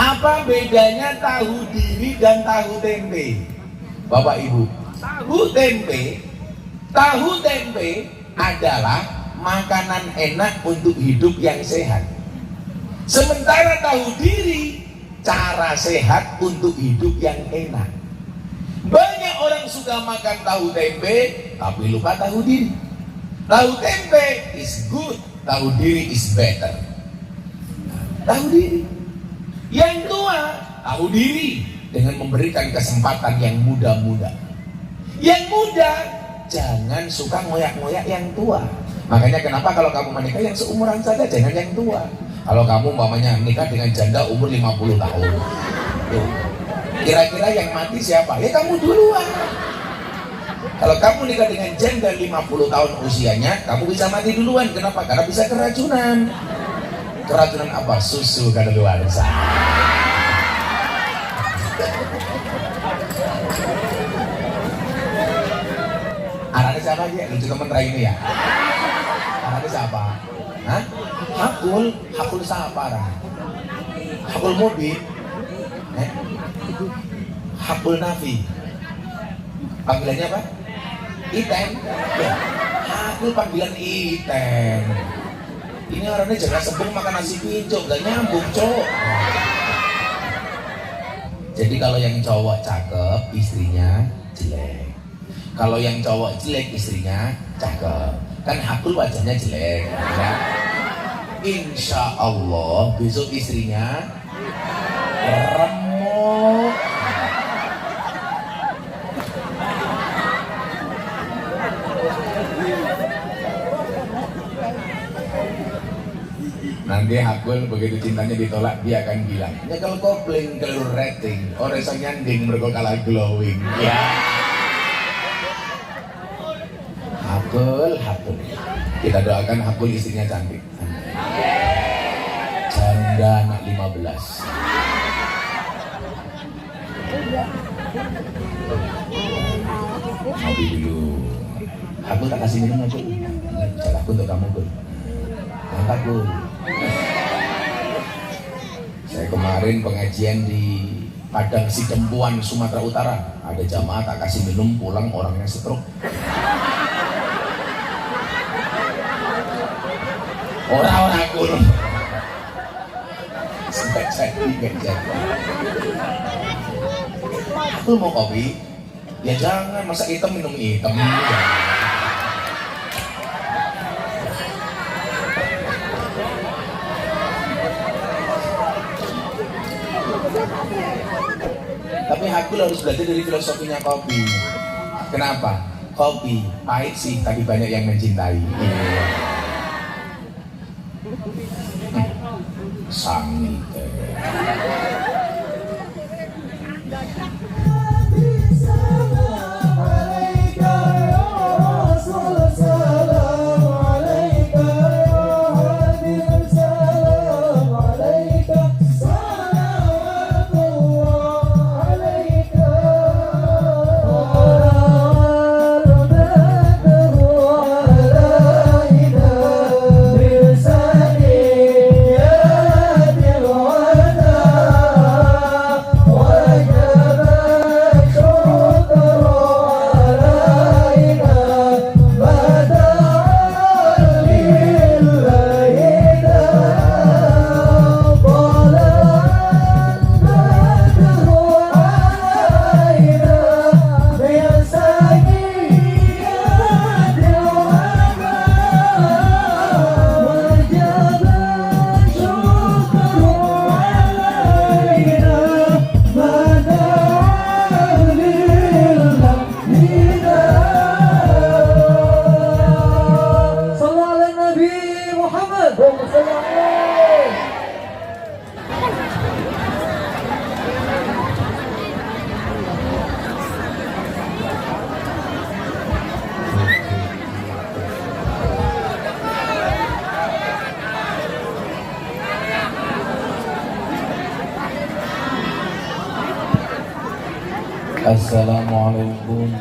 Apa bedanya tahu diri dan tahu tempe? Bapak Ibu, tahu tempe adalah makanan enak untuk hidup yang sehat. Sementara tahu diri cara sehat untuk hidup yang enak. Banyak orang suka makan tahu tempe tapi lupa tahu diri. Tahu tempe is good, tahu diri is better. Tahu diri. Yang tua tahu diri dengan memberikan kesempatan yang muda-muda. Yang muda jangan suka ngoyak-ngoyak yang tua. Makanya kenapa kalau kamu menikah yang seumuran saja, jangan yang tua. Kalau kamu umpamanya nikah dengan janda umur 50 tahun, tuh, kira-kira yang mati siapa? Ya kamu duluan. Kalau kamu nikah dengan janda 50 tahun usianya, kamu bisa mati duluan. Kenapa? Karena bisa keracunan. Keracunan apa? Susu kadaluarsa. Anaknya siapa aja? Lucu temen ini ya? Anaknya siapa? Hah? Hakul siapa? Hakul mobil? Hakul Nafi? Panggilannya apa? Iten? Ya. Hakul panggilan Iten. Ini orangnya jangan sebung makan nasi pincuk, gak nyambung cok. Jadi kalau yang cowok cakep, istrinya jelek. Kalau yang cowok jelek, istrinya cakep. Kan Hakul wajahnya jelek ya? Insya Allah besok istrinya remuk. Nanti Hakul begitu cintanya ditolak, dia akan bilang nyekel kopling kelur rating orang iso nyanding mergo kalah glowing ya. Hakul kita doakan Hakul istrinya cantik, janda anak 15. Ngopi dulu. Hakul tak kasih minum Hakul, bicara aku untuk kamu Kul. Angkat Kul. Saya kemarin pengajian di Padang Sidempuan, Sumatera Utara. Ada jamaah tak kasih minum, pulang orangnya stroke. Orang-orang Kul. Sampai jadi. Aku mau kopi. Ya jangan, masa hitam minum hitam. Tapi Hakul harus belajar dari filosofinya kopi. Kenapa? Kopi pahit sih, tapi banyak yang mencintai. Sangi Assalamualaikum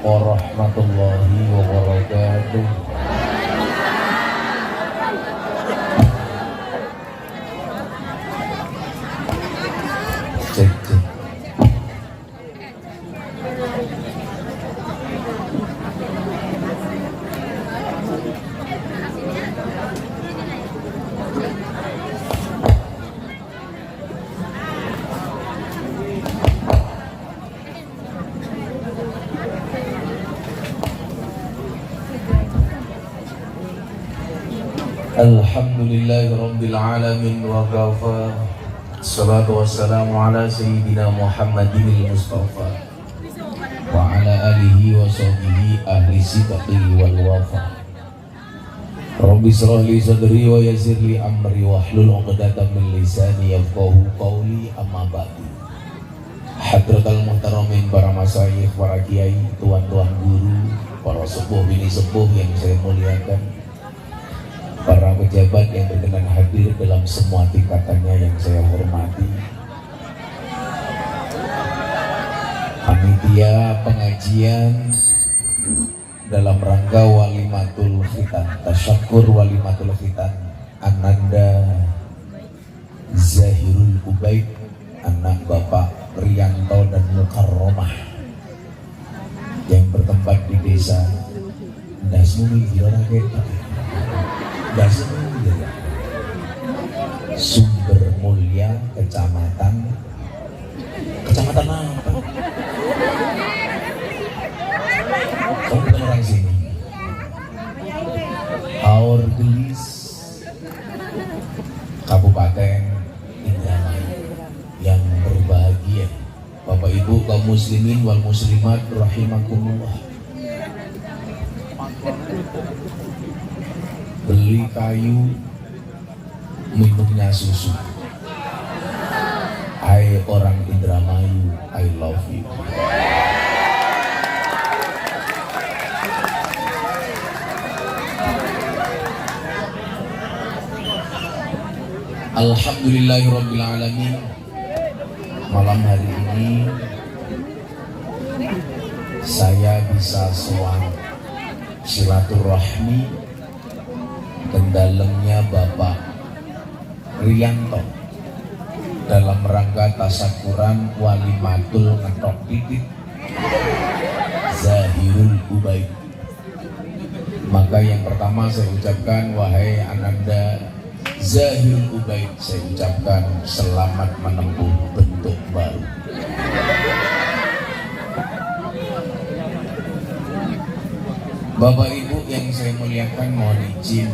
warahmatullahi wabarakatuh. Alhamdulillahi Rabbil Alamin wa kafa. Salatu wassalamu ala Sayyidina Muhammadin Mustafa wa ala alihi wa sahbihi ahli sidqi wal wafa. Rabbi shrah li sadri wa yassir li amri wahlul 'uqdatam min lisani yafqahu qawli, amma ba'du. Hadratal muhtaramin, para masyayikh, para kiai, tuan-tuan guru, para sepuh bini sepuh yang saya muliakan, para pejabat yang berkenan hadir dalam semua tingkatannya yang saya hormati, panitia pengajian dalam rangka walimatul khitan, tasyakur walimatul khitan Ananda Zahirul Ubaid, anak Bapak Rianto dan Mukarromah yang bertempat di desa Dasmumi Sumber Mulia, kecamatan apa? Kamu bukan orang sini. Aur Gelis, Kabupaten Indramayu yang berbahagia, Bapak Ibu kaum muslimin wal muslimat rahimakumullah. Beli kayu, minumnya susu. Hai orang Indramayu, I love you. Alhamdulillahirabbil alamin. Malam hari ini saya bisa sowan silaturahmi dan dalamnya Bapak Rianto dalam rangka tasakuran walimatul ngetok titik Zahirul Ubaid. Maka yang pertama saya ucapkan, wahai Ananda Zahirul Ubaid, saya ucapkan selamat menempuh bentuk baru. Bapak Ibu yang saya muliakan, mohon izin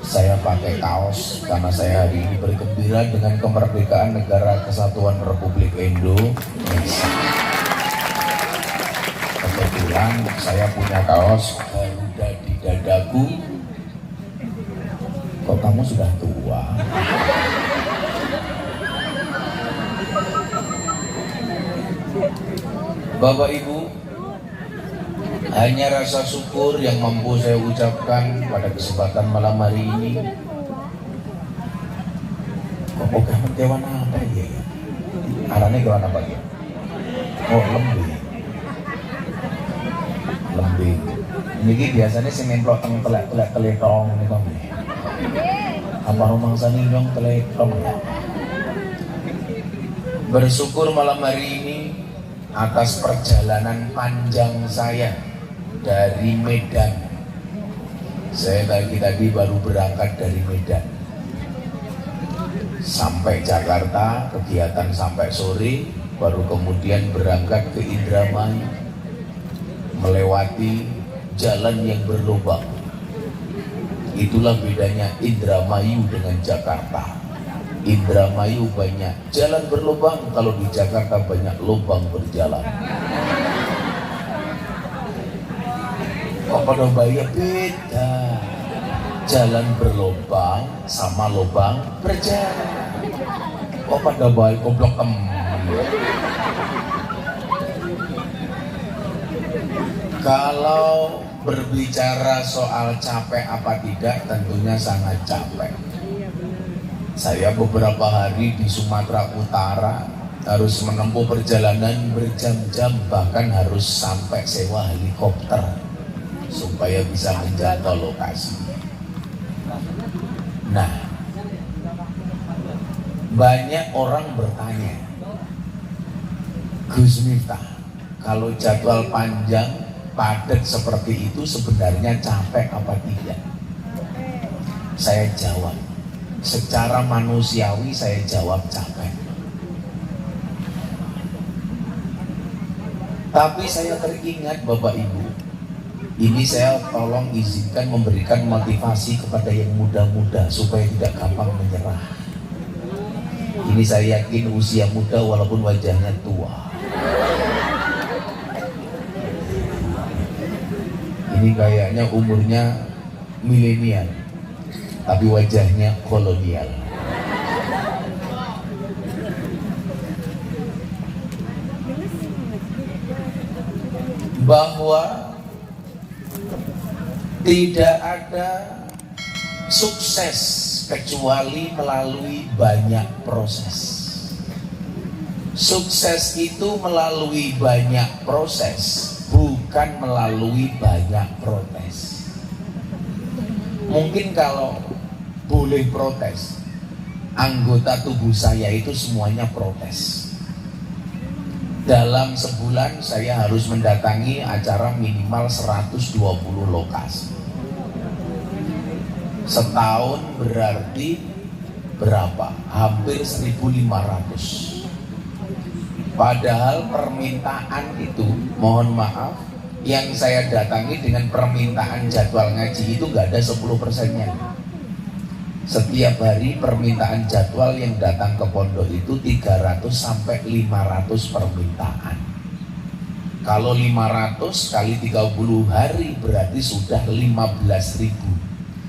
saya pakai kaos karena saya hari ini bergembira dengan kemerdekaan Negara Kesatuan Republik Indonesia. Kebetulan saya punya kaos Garuda di dadaku. Kok kamu sudah tua? Bapak Ibu, hanya rasa syukur yang mampu saya ucapkan pada kesempatan malam hari ini. Kok kamu kewan apa ya? Arahnya kewan apa ya? Oh, lembing. Lembing. Ini biasanya sing nemplok teng telek-telek teletong ini kamu. Apa rumangsa ninjong teletong ya? Bersyukur malam hari ini atas perjalanan panjang saya dari Medan. Saya tadi baru berangkat dari Medan sampai Jakarta, kegiatan sampai sore, baru kemudian berangkat ke Indramayu, melewati jalan yang berlubang. Itulah bedanya Indramayu dengan Jakarta. Indramayu banyak jalan berlubang, kalau di Jakarta banyak lubang berjalan. Kok pada bayar beda? Jalan berlubang sama lubang berjalan. Kok pada bayar goblok Kalau berbicara soal capek apa tidak, tentunya sangat capek. Saya beberapa hari di Sumatera Utara harus menempuh perjalanan berjam-jam, bahkan harus sampai sewa helikopter supaya bisa menjangkau lokasi. Nah, banyak orang bertanya, Gus Miftah, kalau jadwal panjang padat seperti itu sebenarnya capek apa tidak? Saya jawab, secara manusiawi saya jawab capek. Tapi saya teringat Bapak Ibu, Ini saya tolong izinkan memberikan motivasi kepada yang muda-muda supaya tidak gampang menyerah. Ini saya yakin usia muda walaupun wajahnya tua. Ini kayaknya umurnya milenial, tapi wajahnya kolonial. Bahwa tidak ada sukses kecuali melalui banyak proses. Sukses itu melalui banyak proses, bukan melalui banyak protes. Mungkin kalau boleh protes, anggota tubuh saya itu semuanya protes. Dalam sebulan saya harus mendatangi acara minimal 120 lokasi. Setahun berarti berapa? Hampir 1.500. Padahal permintaan itu, mohon maaf, yang saya datangi dengan permintaan jadwal ngaji itu gak ada 10%-nya. Setiap hari permintaan jadwal yang datang ke pondok itu 300 sampai 500 permintaan. Kalau 500 kali 30 hari berarti sudah 15.000.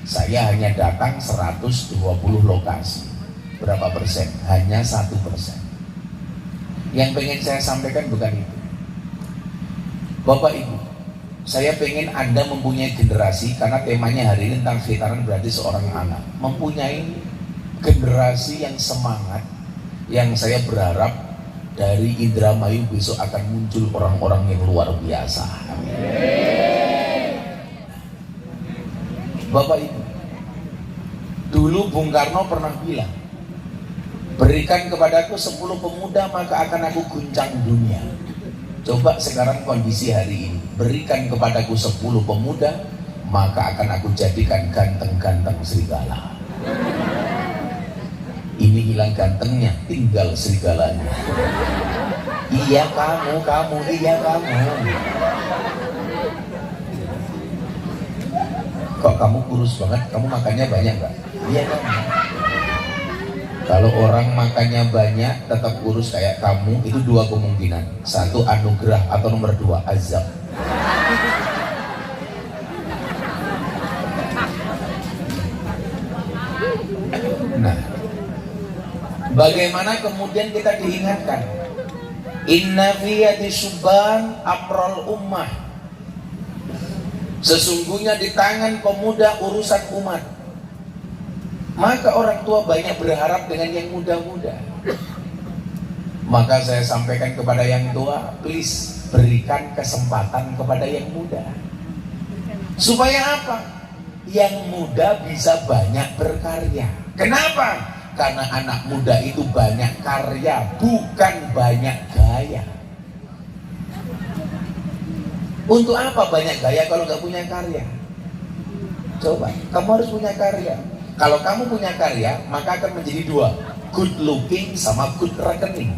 Saya hanya datang 120 lokasi. Berapa persen? Hanya 1%. Yang pengen saya sampaikan bukan itu. Bapak Ibu, saya pengen Anda mempunyai generasi, karena temanya hari ini tentang khitanan berarti seorang anak, mempunyai generasi yang semangat, yang saya berharap dari Indramayu besok akan muncul orang-orang yang luar biasa. Amin. Bapak Ibu, dulu Bung Karno pernah bilang, berikan kepadaku 10 pemuda maka akan aku guncang dunia. Coba sekarang kondisi hari ini, berikan kepadaku 10 pemuda maka akan aku jadikan ganteng-ganteng serigala. Ini hilang gantengnya, tinggal serigalanya. Iya kamu, iya kamu. Kok kamu kurus banget, kamu makannya banyak gak? Iya kamu. Kalau orang makannya banyak tetap kurus kayak kamu, itu 2 kemungkinan. 1 anugerah atau nomor 2 azab. Nah, bagaimana kemudian kita diingatkan? Inna fiyati subban amrul ummah. Sesungguhnya di tangan pemuda urusan umat. Maka orang tua banyak berharap dengan yang muda-muda. Maka saya sampaikan kepada yang tua, please berikan kesempatan kepada yang muda. Supaya apa? Yang muda bisa banyak berkarya. Kenapa? Karena anak muda itu banyak karya, bukan banyak gaya. Untuk apa banyak gaya kalau nggak punya karya? Coba, kamu harus punya karya. Kalau kamu punya karya, maka akan menjadi 2, good looking sama good reckoning.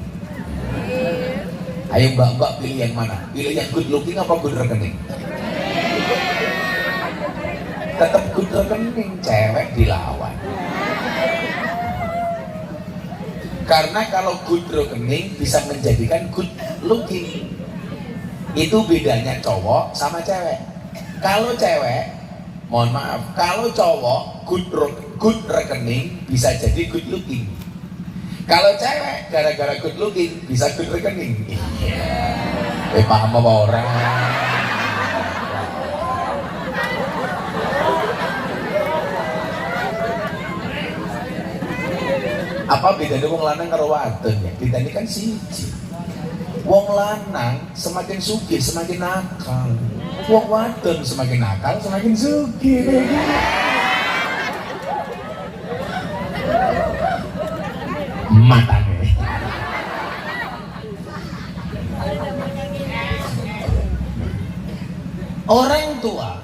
Ayo mbak-mbak pilih yang mana? Pilih yang good looking apa good reckoning? Tetap good reckoning, cewek dilawan. Karena kalau good reckoning bisa menjadikan good looking. Itu bedanya cowok sama cewek. Kalau cewek, mohon maaf, kalau cowok good reckoning bisa jadi good looking. Kalau cewek gara-gara good looking bisa good reckoning. Iya. Paham apa orang? Apa bedanya wong lanang karo wadon ya? Bedanya kan siji. Wong lanang semakin sugih semakin nakal. Wong wadon semakin nakal semakin sugih. Matane. Orang tua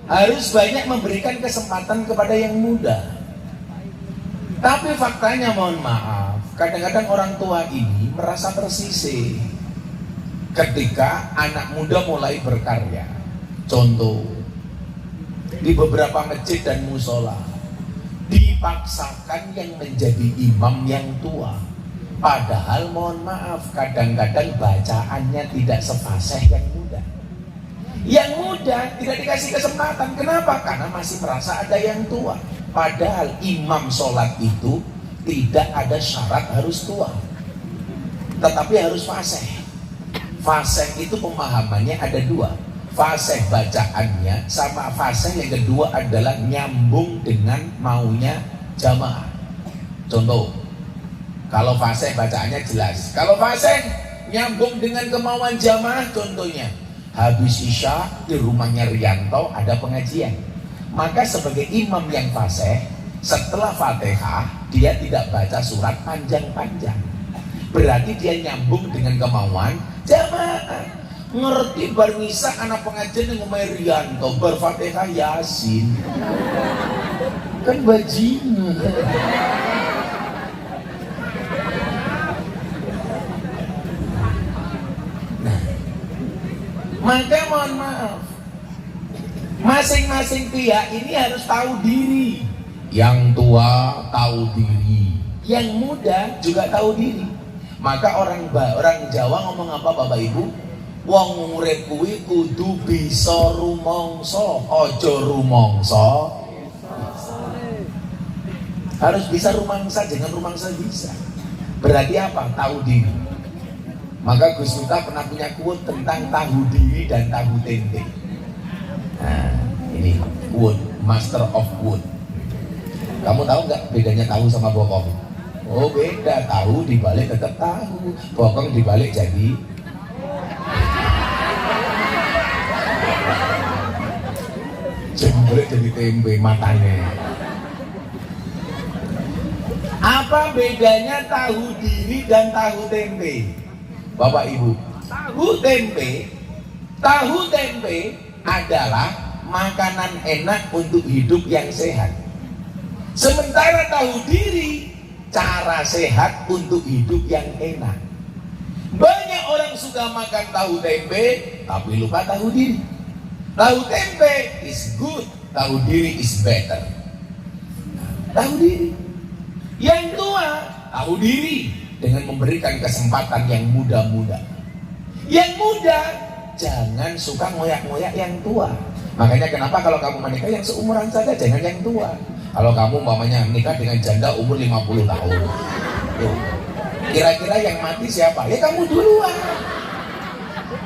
harus banyak memberikan kesempatan kepada yang muda. Tapi faktanya mohon maaf, kadang-kadang orang tua ini merasa tersisih ketika anak muda mulai berkarya. Contoh, di beberapa masjid dan musola dipaksakan yang menjadi imam yang tua. Padahal mohon maaf, kadang-kadang bacaannya tidak sefasih yang muda. Yang muda tidak dikasih kesempatan. Kenapa? Karena masih merasa ada yang tua. Padahal imam sholat itu tidak ada syarat harus tua, tetapi harus fasih. Fasih itu pemahamannya ada dua, fasih bacaannya sama fasih yang kedua adalah nyambung dengan maunya jamaah. Contoh, kalau fasih bacaannya jelas, kalau fasih nyambung dengan kemauan jamaah, contohnya habis isya di rumahnya Rianto ada pengajian, maka sebagai imam yang fasih setelah Fatihah dia tidak baca surat panjang-panjang, berarti dia nyambung dengan kemauan jamaah. Ngerti bar misa anak pengajian yang ngomong Rianto berfatihah Yasin kan bajingan. Nah, maka mohon maaf, masing-masing pihak ini harus tahu diri. Yang tua tahu diri, yang muda juga tahu diri. Maka orang Jawa ngomong apa Bapak Ibu? Wong urip kuwi kudu bisa rumangsa, aja rumangsa. Harus bisa rumangsa, jangan rumangsa bisa. Berarti apa? Tahu diri. Maka Gus Miftah pernah punya quote tentang tahu diri dan tahu tempe. Nah, ini quote, master of quote. Kamu tahu nggak bedanya tahu sama bokong? Oh beda, tahu dibalik tetap tahu, bokong dibalik jadi jembret jadi tempe matanya. Apa bedanya tahu diri dan tahu tempe? Bapak Ibu, tahu tempe adalah makanan enak untuk hidup yang sehat. Sementara tahu diri cara sehat untuk hidup yang enak. Banyak orang suka makan tahu tempe tapi lupa tahu diri. Tahu tempe is good, tahu diri is better. Tahu diri. Yang tua tahu diri dengan memberikan kesempatan yang muda-muda. Yang muda jangan suka ngoyak-ngoyak yang tua. Makanya kenapa kalau kamu menikah yang seumuran saja, jangan yang tua. Kalau kamu umpamanya menikah dengan janda umur 50 tahun, kira-kira yang mati siapa? Ya kamu duluan.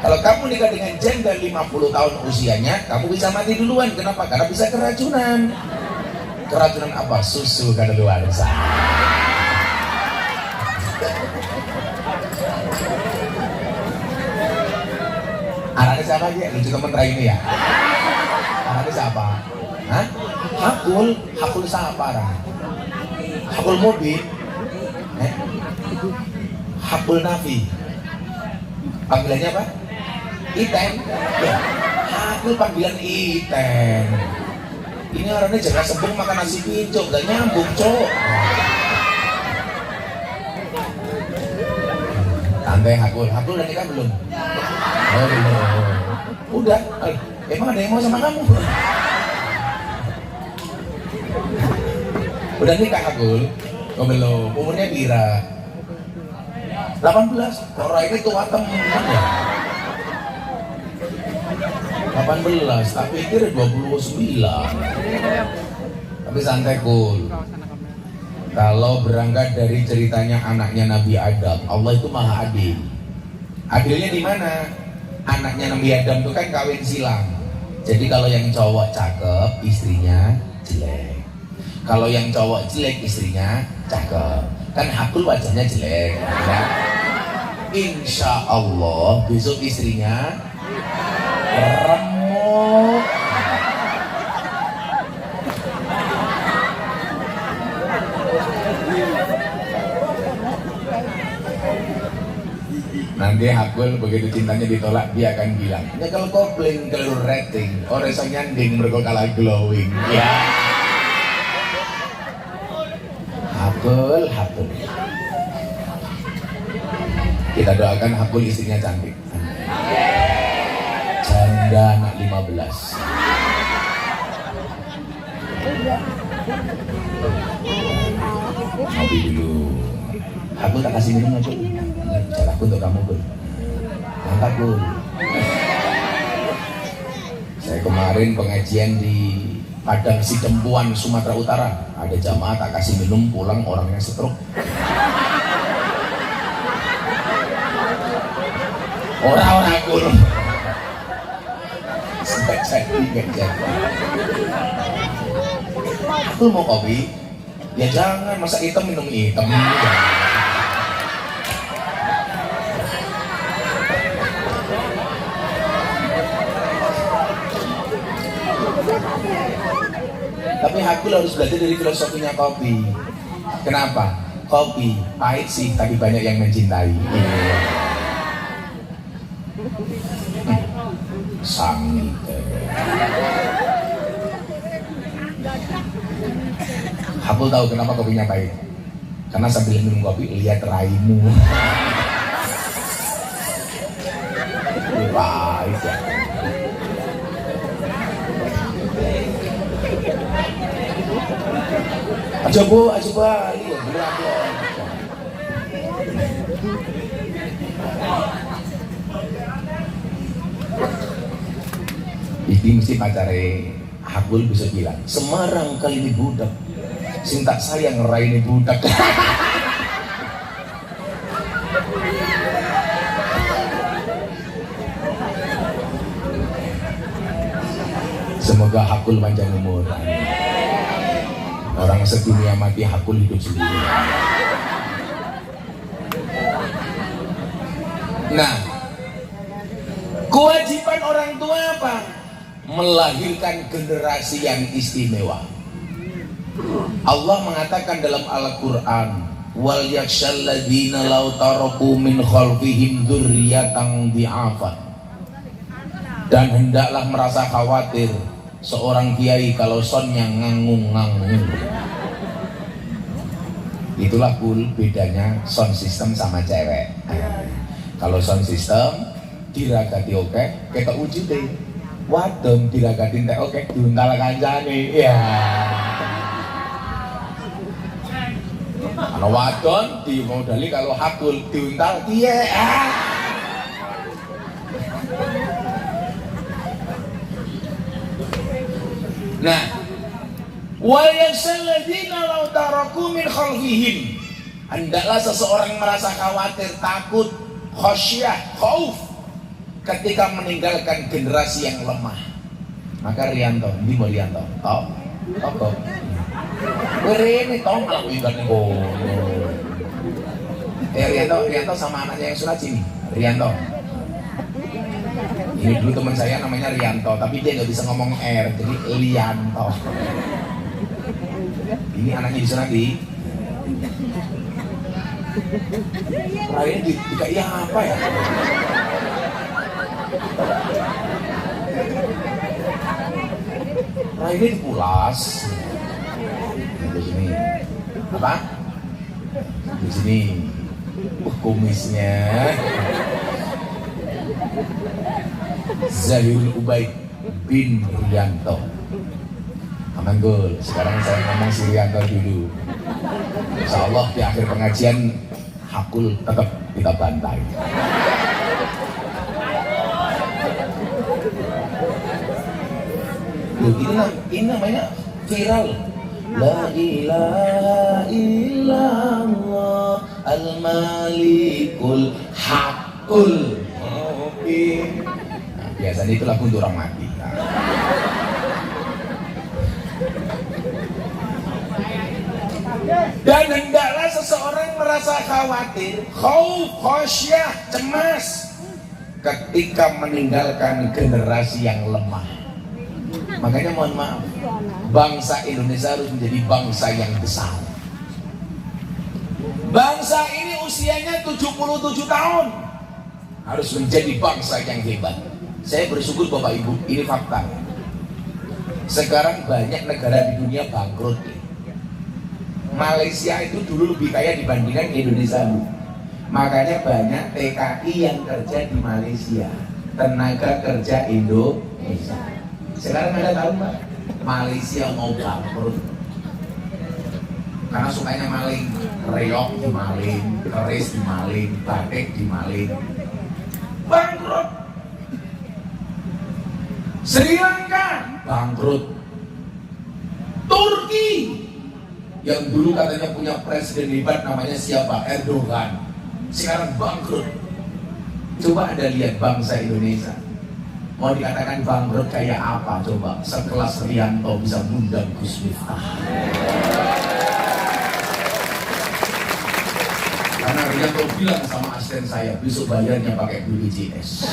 Kalau kamu nikah dengan janda 50 tahun usianya, kamu bisa mati duluan. Kenapa? Karena bisa keracunan. Keracunan apa? Susu kadaluarsa. Anaknya siapa aja? Lucu temen ini ya? Anaknya siapa? Hah? Hakul siapa? Hakul mobil? Hakul Nafi? Panggilannya apa? Iten? Ya, Hakul panggilan Iten. Ini orangnya jangan sembung makan nasi pincuk, gak nyambung cok. Santai Hakul udah nikah belum? Oh belum. Udah, emang ada yang mau sama kamu? Udah nikah Hakul? Oh belum, umurnya pira? 18, orang ini tua temen ya? 18, tak pikir 29. Tapi santai Kul. Kalau berangkat dari ceritanya anaknya Nabi Adam, Allah itu maha adil. Adilnya di mana? Anaknya Nabi Adam itu kan kawin silang. Jadi kalau yang cowok cakep, istrinya jelek. Kalau yang cowok jelek, istrinya cakep. Kan Hakul wajahnya jelek ya? Insya Allah besok istrinya remuk. Nanti Hakul begitu cintanya ditolak, dia akan bilang nyekel kopling kelur rating orang iso nyanding mergo kalah glowing ya. Hakul kita doakan Hakul istrinya cantik. janda anak 15. Ngopi dulu. Aku tak kasih minum aku. Bicara aku untuk kamu pun. Angkat pun. Saya kemarin pengajian di Padang Sidempuan, Sumatera Utara. Ada jamaah tak kasih minum, pulang orangnya stroke. Orang-orang aku. Sampai jadi gak jadi. Aku mau kopi. Ya jangan, masa hitam minum hitam. Tapi aku harus belajar dari filosofinya kopi. Kenapa? Kopi pahit sih, tapi banyak yang mencintai. Sangit. Aku tahu kenapa kopinya pahit. Karena sambil minum kopi lihat raimu. Pahit ya. Coba lihat berapa. Iki mesti pacare Hakul bisa bilang, Semarang kali ini budak. Sing tak sayang ngeraini budak. Semoga Hakul panjang umur. Orang sedunia mati, Hakul hidup sendiri. Nah, kewajiban orang tua apa? Melahirkan generasi yang istimewa. Allah mengatakan dalam Al-Quran, wal yakshal ladzina law taraku min khalfihim dzurriyyatan dhi'afan. Dan hendaklah merasa khawatir seorang kiai kalau sonnya ngangung-ngangung. Itulah bedanya sound system sama cewek. Kalau sound system diragati oke, kita uji deh. Wadon diragatin teh oke, diuntal kancane. Ya. Kalau wadon dimodali kalau Hakul diuntal piye? Nah, wal yaksalladzina law taraku min khalfihim. Hendaklah seseorang merasa khawatir, takut, khasyah, khauf ketika meninggalkan generasi yang lemah. Maka Rianto, ini mau Rianto, kok ini tau malah ingat nih. Rianto sama anaknya yang surat sini. Rianto. Ini dulu teman saya namanya Rianto, tapi dia nggak bisa ngomong R, jadi Lianto. Ini anaknya di sana di. Raya DKI apa ya? Raya di Pulas. Di sini. Apa? Di sini. Kumisnya. Zahirul Ubaid bin Rianto. Aman gol. Sekarang saya ngomong si Rianto dulu. Insya Allah di akhir pengajian Hakul tetap kita bantai. Loh, ini namanya viral. La ilaha illallah al-malikul hakul. Oke. Nah, biasanya itu lagu untuk orang mati. Dan hendaklah seseorang merasa khawatir, khauf, khasyah, cemas ketika meninggalkan generasi yang lemah. Makanya mohon maaf, bangsa Indonesia harus menjadi bangsa yang besar. Bangsa ini usianya 77 tahun, harus menjadi bangsa yang hebat. Saya bersyukur Bapak Ibu, ini fakta. Sekarang banyak negara di dunia bangkrut. Malaysia itu dulu lebih kaya dibandingkan Indonesia. Makanya banyak TKI yang kerja di Malaysia. tenaga kerja Indonesia. Sekarang ada tahu Mbak, Malaysia mau bangkrut karena sukanya maling, reok dimaling, keris dimaling, batik dimaling, bangkrut. Sri Lanka bangkrut. Turki yang dulu katanya punya presiden hebat namanya siapa? Erdogan, sekarang bangkrut. Coba Anda lihat bangsa Indonesia mau dikatakan bangkrut kayak apa coba? Sekelas Rianto bisa ngundang Gus Miftah. Karena Rianto bilang sama asisten saya, besok bayarnya pakai BPJS.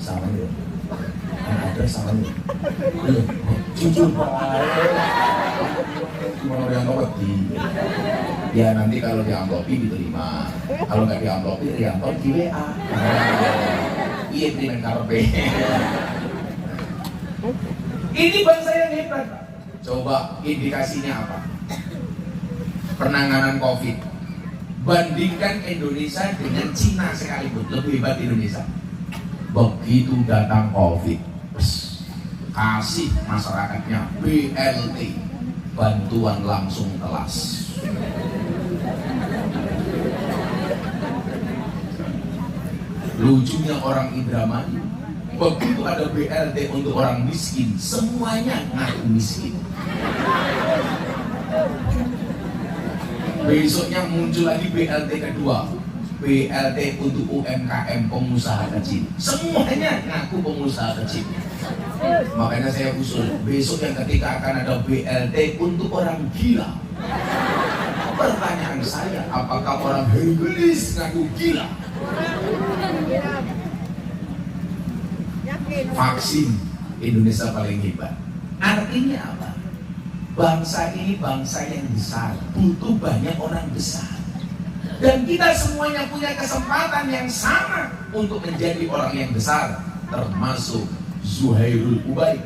Sama nih, ada sama nih. Jujur gimana Rianto wedi? Ya nanti kalau diamplopi diterima, kalau nggak diamplopi Rianto di WA. Iya terima karpe. Ini bangsa yang hebat. Coba indikasinya apa? Penanganan COVID. Bandingkan Indonesia dengan Cina sekalipun, lebih hebat Indonesia. Begitu datang COVID, kasih masyarakatnya BLT, bantuan langsung telas. Lucunya orang Indramayu, begitu ada BLT untuk orang miskin, semuanya ngaku miskin. Besoknya muncul lagi BLT kedua, BLT untuk UMKM, pengusaha kecil, semuanya ngaku pengusaha kecil. Makanya saya usul besok yang ketika akan ada BLT untuk orang gila. Pertanyaan saya, apakah orang Hercules ngaku gila? Vaksin Indonesia paling hebat. Artinya apa? Bangsa ini bangsa yang besar, butuh banyak orang besar. Dan kita semuanya punya kesempatan yang sama untuk menjadi orang yang besar, termasuk Zahirul Ubaid,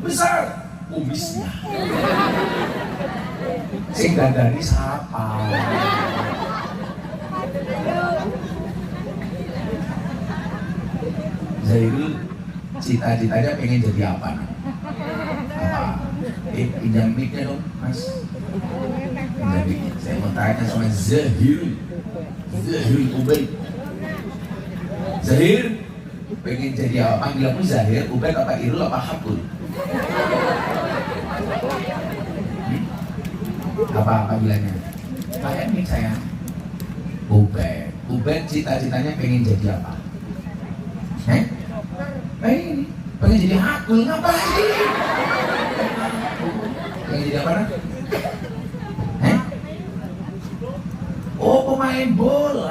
besar kumisnya. Sehingga dari siapa? Zahirul cita-citanya pengen jadi apa? Pinjam mic-nya dong, Mas. Pinjam mic-nya. Saya mau tanya sama Zahirul Ubaid. Zahir pengen jadi apa? Panggilanmu Zahir, Ubaid apa Irul apa Habul? Apa panggilannya? Pakai mic saya. Ubaid cita-citanya pengen jadi apa? Ini pengen jadi Habul, ngapain? Pengen jadi apa? Oh, pemain bola.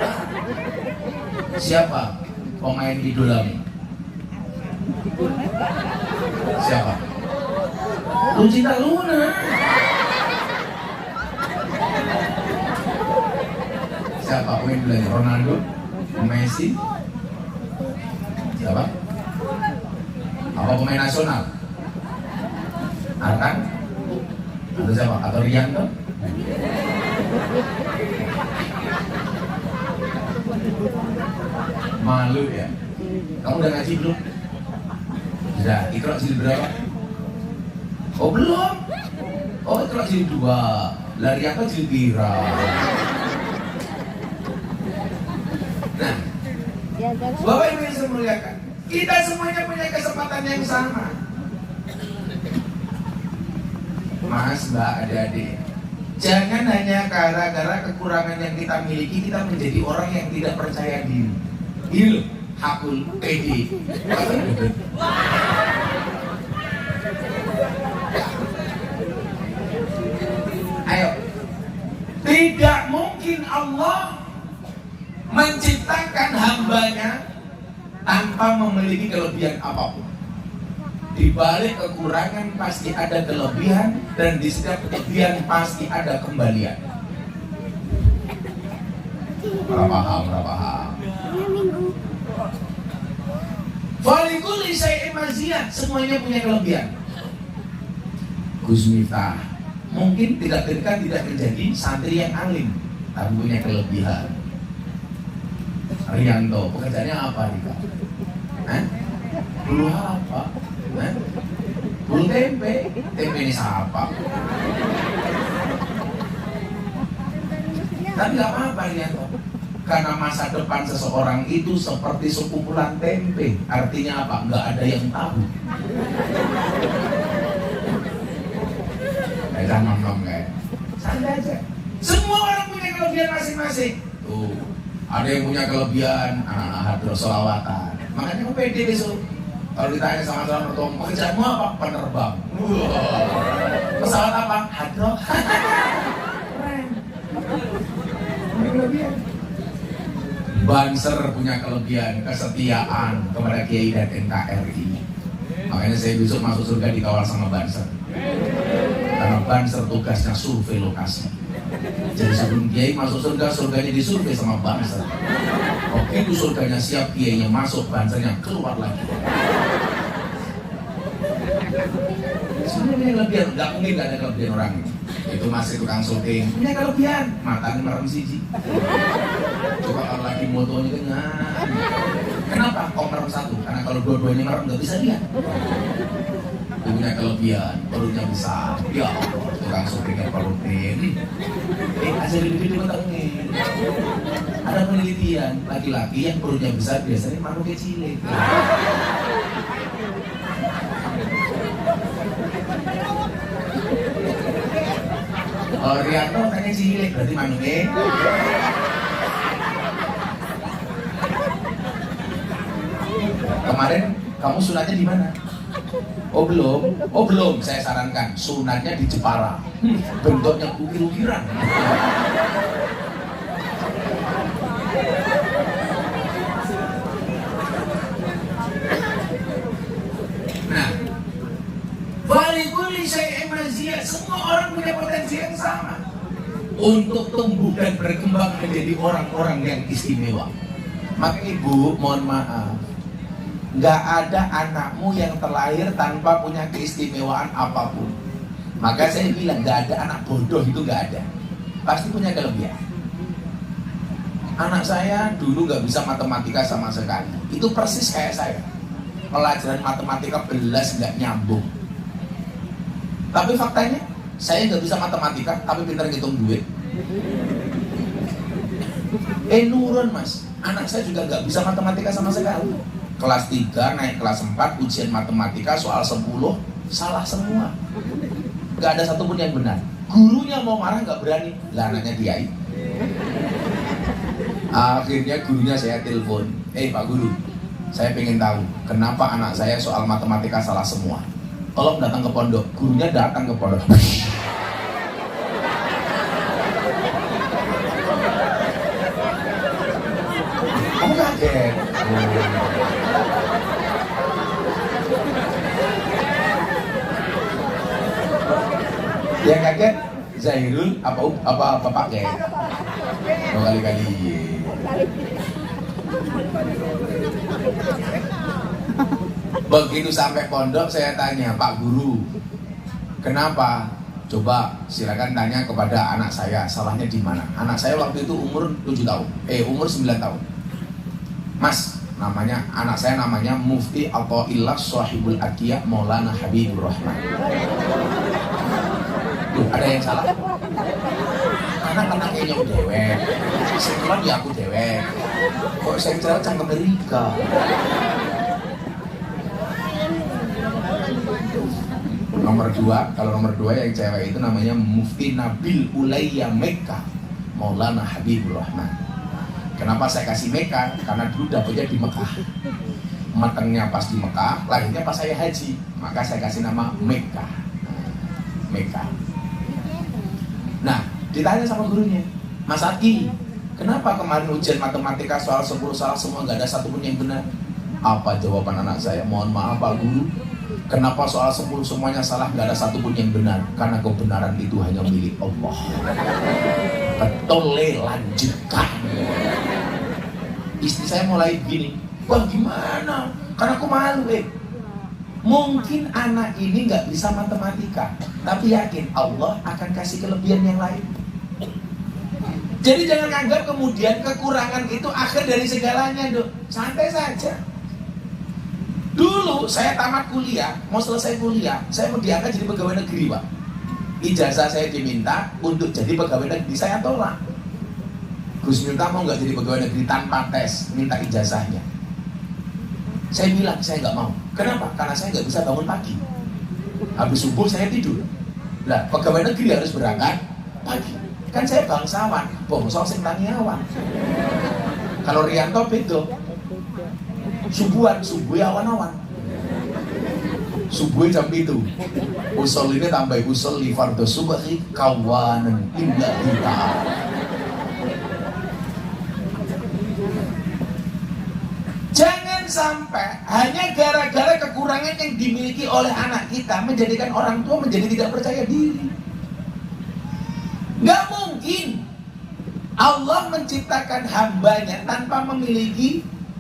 Siapa pemain idolamu? Siapa? Lucinta Luna. Siapa pemain bola? Ronaldo? Messi? Siapa? Apa pemain nasional? Arkan? Atau siapa? Atau Rianto? Malu ya? Kamu udah ngaji belum? Sudah, Iqra jilid berapa? Oh belum? Oh Iqra jilid 2. Lari apa jilid pira? Nah, Bapak Ibu yang saya muliakan, kita semuanya punya kesempatan yang sama. Mas, Mbak, adik-adik, jangan hanya gara-gara kekurangan yang kita miliki kita menjadi orang yang tidak percaya diri. Ini loh, hakul, pede. Ayo, tidak mungkin Allah menciptakan hambanya tanpa memiliki kelebihan apapun. Di balik kekurangan pasti ada kelebihan, dan di setiap kelebihan pasti ada kembalian. Paham. Falikul syai'in maziyah, semuanya punya kelebihan. Gus Miftah mungkin tidak menjadi santri yang alim, tapi punya kelebihan. Rianto, pekerjaannya apa Rika? Bulu apa? Bulu tempe. Tempe ini siapa? Tapi gak apa-apa Rianto, karena masa depan seseorang itu seperti sekumpulan tempe. Artinya apa? Nggak ada yang tahu. Kayak nong kayak santai aja. Semua orang punya kelebihan masing-masing. Tuh, ada yang punya kelebihan anak-anak hadroh sholawatan. Makanya aku pede besok. Kalau ditanya sama calon mertua, pekerjaanmu apa? Penerbang. Pesawat apa? Hadroh. Banser punya kelebihan kesetiaan kepada Kiai dan NKRI. Makanya saya besok masuk surga dikawal sama Banser. Karena Banser tugasnya survei lokasi. Jadi sebelum Kiai masuk surga, surganya disurvei sama Banser. Oke, itu surganya siap, Kiainya masuk, Bansernya keluar lagi. Sebenarnya kelebihan, nggak mungkin nggak ada kelebihan orang ini. Itu masih tukang syuting, punya kelebihan, matanya merem siji. Coba kalau lagi motonya kenyang. Kenapa kok merem satu? Karena kalau dua-duanya merem nggak bisa lihat. Punya kelebihan, perutnya besar. Ya Allah, tukang syutingnya perutin. Ajarin video betengin. Ada penelitian, laki-laki yang perutnya besar biasanya makhluk kecil. Oh, Rianto tanya cilik, berarti manungnya. Kemarin kamu sunatnya di mana? Oh belum, saya sarankan sunatnya di Jepara. Bentuknya ukir-ukiran. Nah, walikuli syai'in maziyah, semua orang punya potensi yang sama untuk tumbuh dan berkembang menjadi orang-orang yang istimewa. Maka ibu, mohon maaf, nggak ada anakmu yang terlahir tanpa punya keistimewaan apapun. Maka saya bilang nggak ada anak bodoh, itu nggak ada, pasti punya kelebihan. Anak saya dulu nggak bisa matematika sama sekali, itu persis kayak saya. Pelajaran matematika belas nggak nyambung. Tapi faktanya saya nggak bisa matematika, tapi pintar ngitung duit. Nurun mas, anak saya juga nggak bisa matematika sama sekali. Kelas 3 naik kelas 4 ujian matematika soal 10 salah semua. Nggak ada satupun yang benar. Gurunya mau marah nggak berani. Lah anaknya kiai. Akhirnya gurunya saya telepon. Pak guru, saya pengen tahu kenapa anak saya soal matematika salah semua. Tolong datang ke pondok. Gurunya datang ke pondok. Kamu kaget. Yang kaget Zairul apa pakai? Oh, kali-kali. Begitu sampai pondok saya tanya, Pak Guru, kenapa? Coba silakan tanya kepada anak saya, salahnya di mana? Anak saya waktu itu umur 7 tahun, umur 9 tahun. Mas, anak saya namanya Mufti Athaillah Shahibul Atiyah Maulana Habibur Rahman. Tuh, ada yang salah? Karena kayaknya aku dewek, setelah dia aku dewek. Kok saya cewek cangkem Amerika? Nomor 2, kalau nomor 2 yang cewek itu namanya Mufti Nabil Ulayya Mekah Maulana Habibur Rahman. Kenapa saya kasih Mekah? Karena dulu dapetnya di Mekah, matangnya pas di Mekah, lahirnya pas saya haji, maka saya kasih nama Mekah. Mekah. Nah, ditanya sama gurunya, Mas Aki, kenapa kemarin ujian matematika soal 10 salah semua, nggak ada satupun yang benar? Apa jawaban anak saya? Mohon maaf Pak Guru, kenapa soal 10 semuanya salah, nggak ada satupun yang benar? Karena kebenaran itu hanya milik Allah. Betul, lanjutkan. Istri saya mulai gini, wah gimana? Karena aku malu Mungkin anak ini nggak bisa matematika, tapi yakin Allah akan kasih kelebihan yang lain. Jadi jangan anggap kemudian kekurangan itu akhir dari segalanya, Dok. Santai saja. Dulu saya tamat kuliah, mau selesai kuliah, saya mau diangkat jadi pegawai negeri, Pak. Ijazah saya diminta untuk jadi pegawai negeri, saya tolak. Gus minta mau nggak jadi pegawai negeri tanpa tes, minta ijazahnya. Saya bilang saya nggak mau. Kenapa? Karena saya nggak bisa bangun pagi. Habis subuh saya tidur. Lah pegawai negeri harus berangkat pagi. Kan saya bangsawan, bongsor sing taniawan. Kalau Rianto beda. Subuhan, subuh awan-awan. Subuh jam itu. Usul ini tambah usul li fardhu subhi kawanan illa kita. Jangan sampai hanya gara-gara kekurangan yang dimiliki oleh anak kita menjadikan orang tua menjadi tidak percaya diri. Nggak mungkin Allah menciptakan hambanya tanpa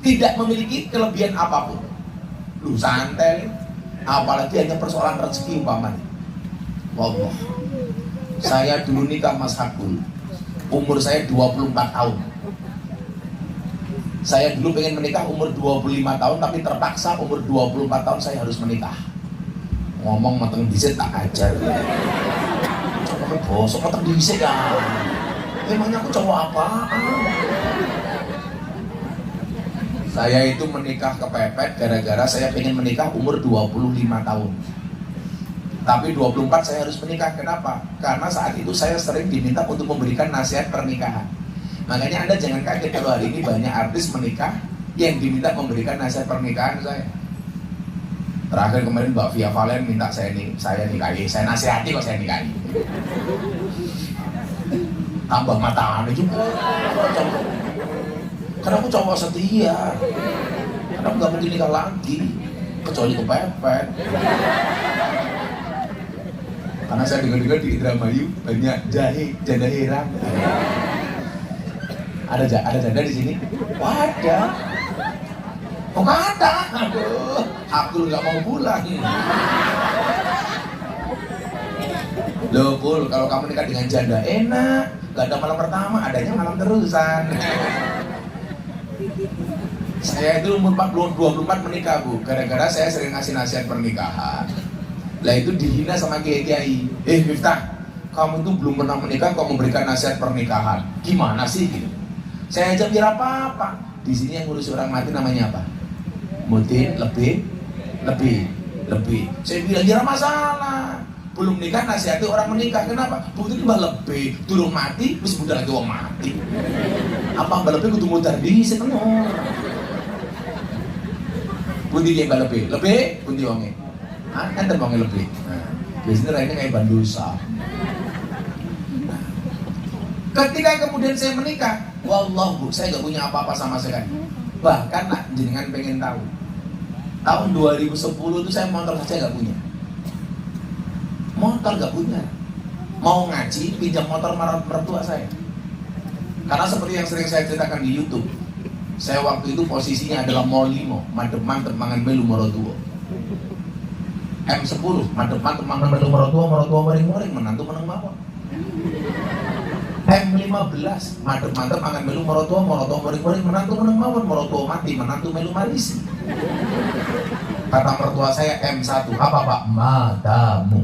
tidak memiliki kelebihan apapun. Lu santai, apalagi hanya persoalan rezeki umpamanya. Wallah, saya dulu nikah Mas Hakul, umur saya 24 tahun. Saya dulu pengen menikah umur 25 tahun, tapi terpaksa umur 24 tahun saya harus menikah. Ngomong mateng dhisik tak ajar. Coba bosok mateng dhisik ya. Emangnya aku cowok apaan? Saya itu menikah kepepet gara-gara saya pengen menikah umur 25 tahun. Tapi 24 saya harus menikah. Kenapa? Karena saat itu saya sering diminta untuk memberikan nasihat pernikahan. Makanya Anda jangan kaget kalau hari ini banyak artis menikah yang diminta memberikan nasihat pernikahan saya. Terakhir kemarin Mbak Via Valen minta saya nikahi, saya nasihati kok saya nikahi. Tambah mata aneh juga. Karena aku cowok setia. Karena aku gak mungkin nikah lagi kecuali kepepet. Karena saya dengar-dengar di Indramayu banyak janda heran. Ada janda di sini? Wah, ada. Oh, nggak ada. Aduh, aku nggak mau pulang. Loh, Pul, kalau kamu nikah dengan janda enak. Gak ada malam pertama, adanya malam terusan. Saya itu umur 24 menikah, Bu. Gara-gara saya sering ngasih nasihat pernikahan. Lah itu dihina sama kiai-kiai. Miftah, kamu itu belum pernah menikah kok memberikan nasihat pernikahan. Gimana sih gitu? Saya aja biar apa-apa. Di sini yang ngurus orang mati namanya apa? Mutin, lebih. Saya bilang jangan masalah. Belum nikah nasihati orang menikah. Kenapa? Bukti mbah lebih. Turun mati, terus mudah lagi orang mati. Apa mbah lebih kudu mudar di setenor. Bunti dia mbah lebih. Bunti wonge. Enten wonge lebih. Nah, biasanya lainnya kayak bandosa. Ketika kemudian saya menikah, wallah Bu, saya gak punya apa-apa sama sekali. Bahkan nak jenengan pengen tahu, tahun 2010 itu saya motor saja gak punya. Motor gak punya. Mau ngaji, pinjam motor mertua saya. Karena seperti yang sering saya ceritakan di YouTube, saya waktu itu posisinya adalah Molimo, Mademan Temangan Melu Morotuo. M10, Mademan Temangan Melu Morotuo Moring-moring, menantu meneng mawon. M15, mantep angan melu morotua moring-moring menantu meneng mawon, morotua mati menantu melu marisi. Kata mertua saya M1, apa Pak? Matamu.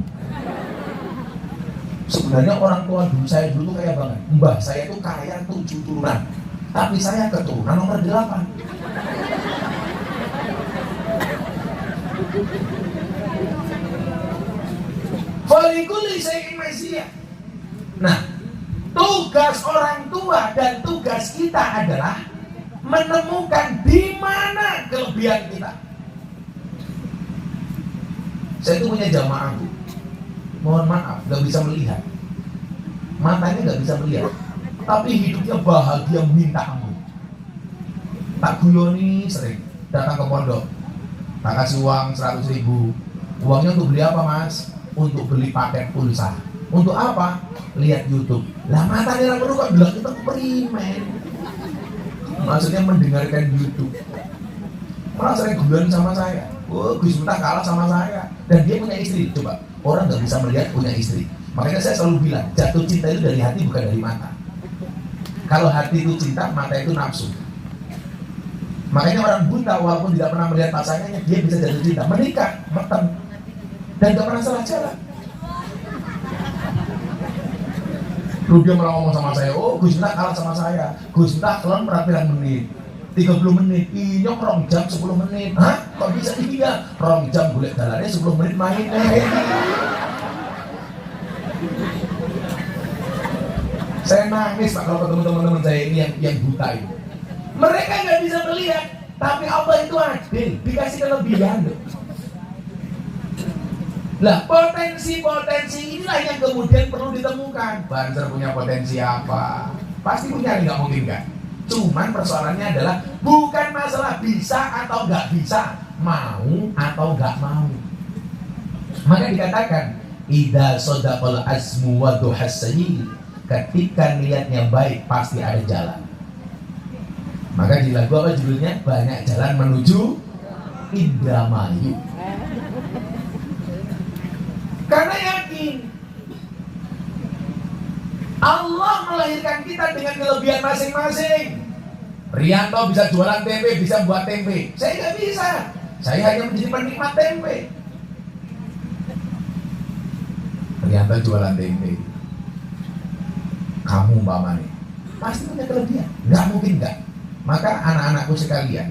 Sebenarnya orang tua dulu saya dulu kaya banget. Mbah saya itu kaya 7 turunan, tapi saya keturunan nomor 8. Falikuli saya Indonesia. Nah, tugas orang tua dan tugas kita adalah menemukan di mana kelebihan kita. Saya itu punya jamaah, Bu. Mohon maaf, gak bisa melihat. Matanya gak bisa melihat, tapi hidupnya bahagia minta ampun. Pak Guyoni sering datang ke pondok, tak kasih uang 100.000. Uangnya untuk beli apa, Mas? Untuk beli paket pulsa. Untuk apa? Lihat YouTube. Lah matanya orang perlu kok bilang itu perimen. Maksudnya mendengarkan YouTube. Malah sering guyon sama saya. Oh, Gus Miftah kalah sama saya. Dan dia punya istri. Coba, orang nggak bisa melihat punya istri. Makanya saya selalu bilang, jatuh cinta itu dari hati bukan dari mata. Kalau hati itu cinta, mata itu nafsu. Makanya orang buta walaupun tidak pernah melihat pasangannya, dia bisa jatuh cinta, menikah, matang, dan gak pernah salah jalan. Lalu dia malah ngomong sama saya, oh Gus Miftah kalah sama saya. Gus Miftah kelam berapa menit? 30 menit, inyok rong jam 10 menit. Hah? Kok bisa iya? Rong jam golek dalannya 10 menit main. Saya nangis Pak kalau ketemu teman-teman saya ini yang buta itu. Mereka nggak bisa melihat, tapi Allah itu adil, dikasih kelebihan loh. Lah potensi-potensi inilah yang kemudian perlu ditemukan. Banser punya potensi apa? Pasti punya, nggak mungkin kan? Cuman persoalannya adalah bukan masalah bisa atau nggak bisa, mau atau nggak mau. Maka dikatakan idza sadaqal azmu wa duhasayyi, ketika niatnya baik pasti ada jalan. Maka di lagu apa judulnya? Banyak jalan menuju Indramayu. Karena yakin Allah melahirkan kita dengan kelebihan masing-masing. Rianto bisa jualan tempe, bisa buat tempe. Saya nggak bisa. Saya hanya menjadi penikmat tempe. Rianto jualan tempe. Kamu umpama nih, pasti punya kelebihan. Nggak mungkin nggak. Maka anak-anakku sekalian,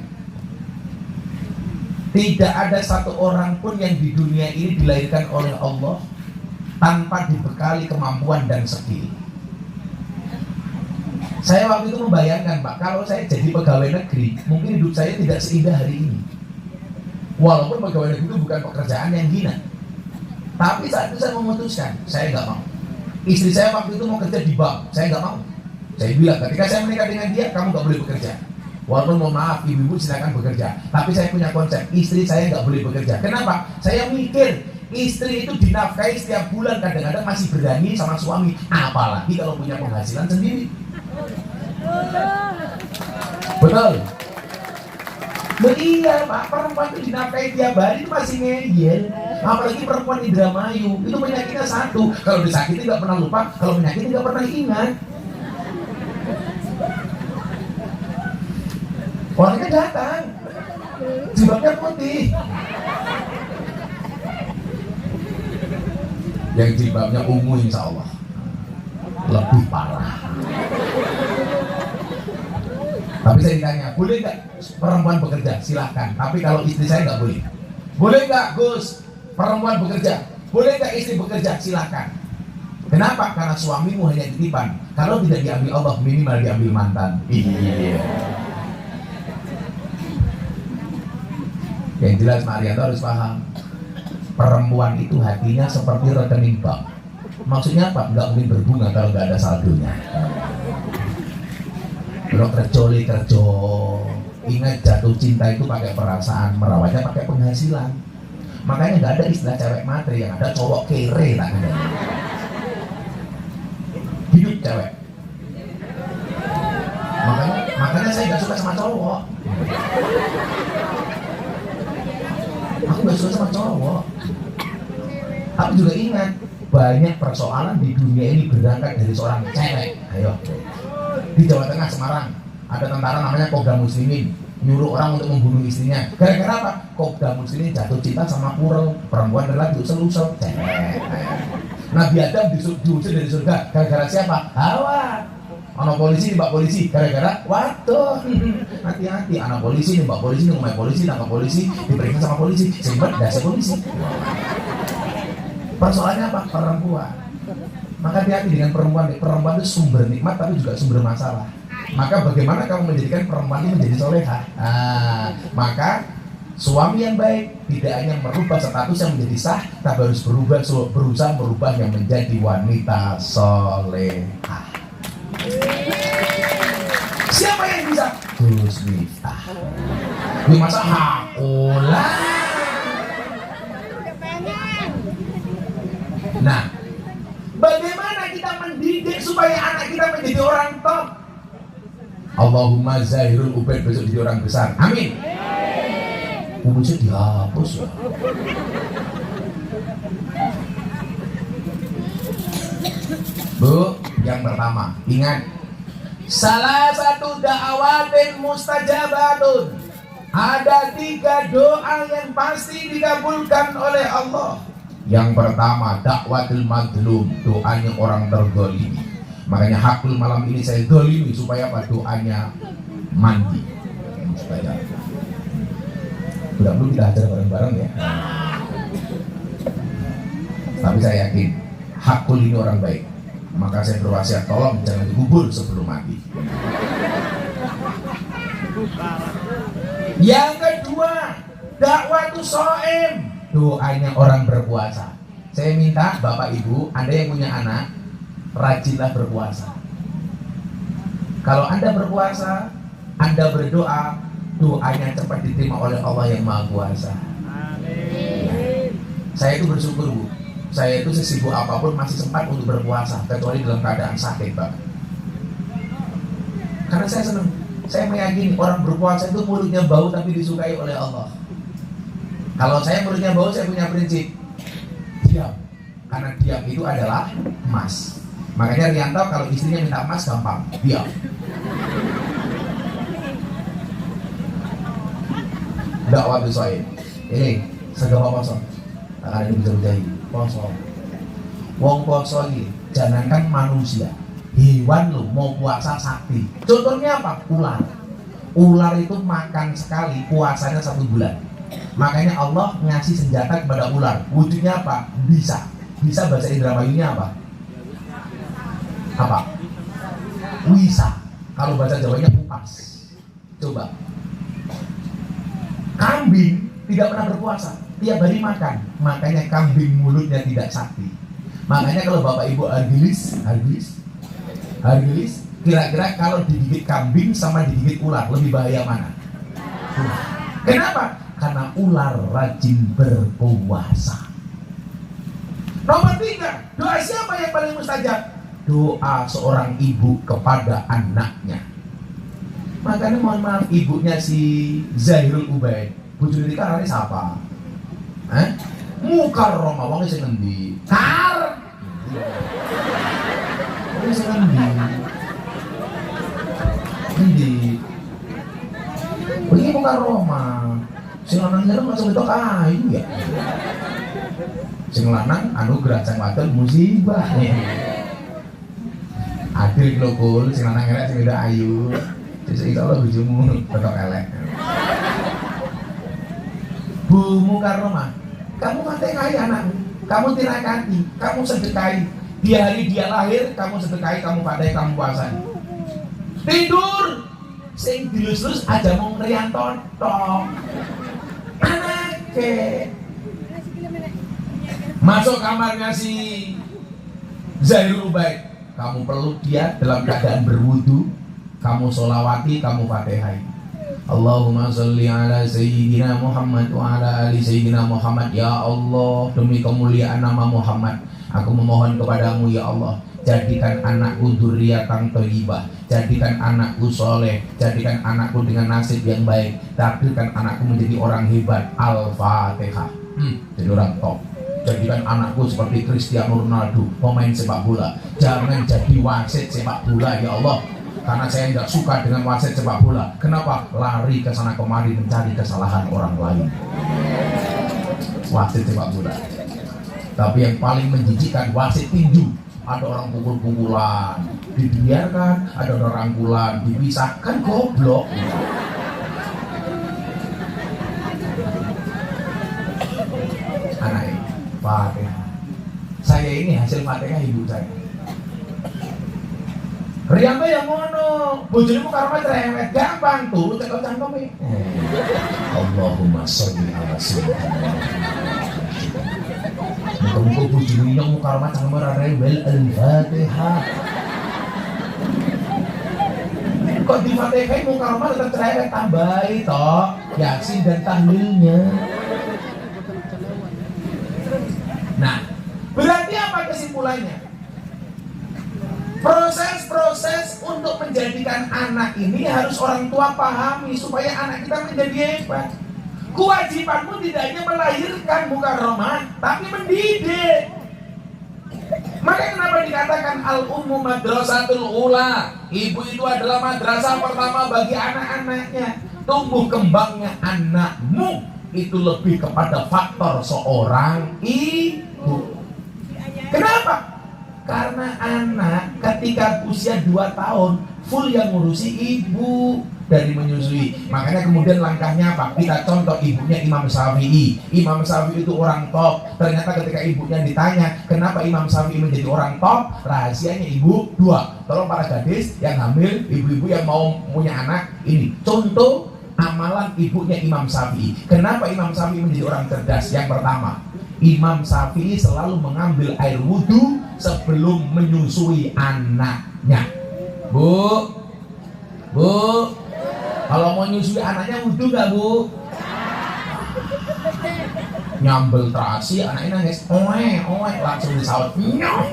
tidak ada satu orang pun yang di dunia ini dilahirkan oleh Allah tanpa dibekali kemampuan dan skill. Saya waktu itu membayangkan Pak, kalau saya jadi pegawai negeri, mungkin hidup saya tidak seindah hari ini. Walaupun pegawai negeri itu bukan pekerjaan yang hina, tapi saat itu saya memutuskan, saya nggak mau. Istri saya waktu itu mau kerja di bank, saya nggak mau. Saya bilang, ketika saya menikah dengan dia, kamu nggak boleh bekerja. Walaupun mohon maaf, ibu-ibu silakan bekerja. Tapi saya punya konsep, istri saya nggak boleh bekerja. Kenapa? Saya mikir, istri itu dinafkahi setiap bulan, kadang-kadang masih berani sama suami. Apalagi kalau punya penghasilan sendiri. Betul? Iya Pak, perempuan itu dinafkahi tiap hari itu masih ngeyel. Apalagi perempuan Indramayu, itu penyakitnya satu. Kalau disakiti nggak pernah lupa, kalau menyakiti nggak pernah ingat. Orangnya datang, jilbabnya putih, yang jilbabnya ungu insya Allah lebih parah. Tapi saya ditanya, boleh nggak perempuan bekerja? Silahkan. Tapi kalau istri saya nggak boleh. Boleh nggak Gus perempuan bekerja? Boleh nggak istri bekerja? Silahkan. Kenapa? Karena suamimu hanya titipan. Kalau tidak diambil Allah, minimal diambil mantan. Iya. Yang jelas Pak Arianto harus paham, perempuan itu hatinya seperti rekening bank. Maksudnya apa? Nggak mungkin berbunga kalau nggak ada saldonya. Kalau kerja. Ingat, jatuh cinta itu pakai perasaan, merawatnya pakai penghasilan. Makanya nggak ada istilah cewek matre, yang ada cowok kere lah. Hidup cewek. Makanya saya nggak suka sama cowok. Aku gak suka sama cowok. Tapi juga ingat, banyak persoalan di dunia ini berangkat dari seorang cewek. Ayo, di Jawa Tengah, Semarang, ada tentara namanya Kopda Muslimin, nyuruh orang untuk membunuh istrinya. Gara-gara apa? Kopda Muslimin jatuh cinta sama Purel, perempuan adalah diusel-usel, cewek. Nabi Adam diusir dari surga, gara-gara siapa? Hawa. Anak polisi nih Mbak polisi, gara-gara waduh, hati-hati, anak polisi nih Mbak polisi, nih rumah polisi, tangkap polisi, diperiksa sama polisi, sehingga dasar polisi. Persoalannya apa? Perempuan. Maka hati-hati dengan perempuan. Perempuan itu sumber nikmat tapi juga sumber masalah. Maka bagaimana kamu menjadikan perempuan ini menjadi soleha? Maka suami yang baik tidak hanya merubah status yang menjadi sah, tapi harus berusaha merubah yang menjadi wanita soleha. Siapa yang bisa? Gus Miftah. Ini masa hakulah. Nah, bagaimana kita mendidik supaya anak kita menjadi orang top? Allahumma Zahirul Ubaid besok jadi orang besar. Amin. kumisnya dihapus ya. Bu, yang pertama, ingat salah satu da'awatin mustajabatun. Ada 3 doa yang pasti dikabulkan oleh Allah. Yang pertama, dakwatul madlum, doanya orang terzalimi. Makanya hakul malam ini saya zalimi supaya apa? Doanya mandi. Supaya udah belum kita ajar bareng-bareng ya. Tapi saya yakin hakul ini orang baik. Maka saya berwasiat tolong jangan dikubur sebelum mati. Yang kedua, dakwatul shaim, doanya orang berpuasa. Saya minta Bapak Ibu, Anda yang punya anak, rajinlah berpuasa. Kalau Anda berpuasa, Anda berdoa, doanya cepat diterima oleh Allah yang Maha Kuasa. Amin. Saya itu bersyukur, Bu. Saya itu sesibuk apapun masih sempat untuk berpuasa, kecuali dalam keadaan sakit, Pak. Karena saya senang, saya meyakini orang berpuasa itu mulutnya bau tapi disukai oleh Allah. Kalau saya mulutnya bau, saya punya prinsip diam, karena diam itu adalah emas. Makanya Rianto kalau istrinya minta emas gampang, diam. Dakwah bisoin, ini segala poso, akan ini bisa berjaya poso. Wong poso ini, jangankan manusia, hewan lo mau puasa sakti. Contohnya apa? Ular. Ular itu makan sekali, puasanya 1 bulan. Makanya Allah ngasih senjata kepada ular. Wujudnya apa? Bisa. Bisa bahasa Indramayunya apa? Apa? Wisa. Kalau bahasa Jawanya upas. Coba. Kambing tidak pernah berpuasa, tiap hari makan. Makanya kambing mulutnya tidak sakti. Makanya kalau Bapak Ibu Hargilis, kira-kira kalau digigit kambing sama digigit ular lebih bahaya mana? Kenapa? Karena ular rajin berpuasa. Nomor 3, doa siapa yang paling mustajab? Doa seorang ibu kepada anaknya. Makanya mohon maaf, ibunya si Zahirul Ubaid, bujur nikah ini siapa? Mukarromah, wongnya sing ngendi? Kar. Wongnya sing ngendi? Ngendi? Begini Mukarromah. Sing lanang nyerem langsung itu kayu ya. Sing lanang anugerah, sing wadon musibah. Adil klokul, sing lanang elek sing wedok ayu. Insya Allah bujumu tetap elek. Bu Mukarromah, kamu matekai anakmu, kamu tirakati, kamu sedekahi. Di hari dia lahir, kamu sedekahi, kamu padai, kamu puasai. Tidur, sing dilus-lus aja mau ngerianton tok. Anake masuk kamarnya si Zahirul Ubaid, kamu peluk dia dalam keadaan berwudu. Kamu sholawati, kamu fatihai. Allahumma sholli ala Sayyidina Muhammad wa ala ali Sayyidina Muhammad. Ya Allah, demi kemuliaan nama Muhammad, aku memohon kepadamu ya Allah, jadikan anakku dzurriatan thayyibah, jadikan anakku soleh, jadikan anakku dengan nasib yang baik, takdirkan anakku menjadi orang hebat. Al-Fatihah. Jadi orang top. Jadikan anakku seperti Cristiano Ronaldo, pemain sepak bola. Jangan jadi wasit sepak bola ya Allah. Karena saya tidak suka dengan wasit sepak bola. Kenapa? Lari ke sana kemari mencari kesalahan orang lain. Wasit sepak bola. Tapi yang paling menjijikkan wasit tinju. Ada orang pukul-pukulan, dibiarkan. Ada orang rangkulan, dipisahkan. Goblok. Anak ini Fatihah. Saya ini hasil Fatihah ibu saya. Riambe yang ngono, bojone Mukarromah cerewet, gampang turut cekal cangkeme. Allahumma sholli ala sayyidina Muhammad. Muga-muga bojone yang Mukarromah cangkeme ora rewel. Al-Fatihah. Kok di Fatihah Mukarromah tetap cerewet, tambahi toh Yasin dan tahlilnya. Nah, berarti apa kesimpulannya? Proses-proses untuk menjadikan anak ini harus orang tua pahami supaya anak kita menjadi hebat. Kewajibanmu tidak hanya melahirkan mukarramah, tapi mendidik. Maka kenapa dikatakan al-ummu madrasatul ula? Ibu itu adalah madrasah pertama bagi anak-anaknya. Tumbuh kembangnya anakmu itu lebih kepada faktor seorang ibu. Kenapa? Karena anak ketika usia 2 tahun full yang ngurusi ibu dari menyusui. Makanya kemudian langkahnya apa? Kita contoh ibunya Imam Syafi'i. Imam Syafi'i itu orang top. Ternyata ketika ibunya ditanya kenapa Imam Syafi'i menjadi orang top, rahasianya ibu 2. Tolong para gadis yang hamil, ibu-ibu yang mau punya anak, ini contoh amalan ibunya Imam Syafi'i. Kenapa Imam Syafi'i menjadi orang cerdas? Yang pertama, Imam Syafi'i selalu mengambil air wudhu sebelum menyusui anaknya. Bu, kalau mau nyusui anaknya wudhu gak bu? Nyambel terasi, anaknya nangis, oe, langsung disaut, nyok.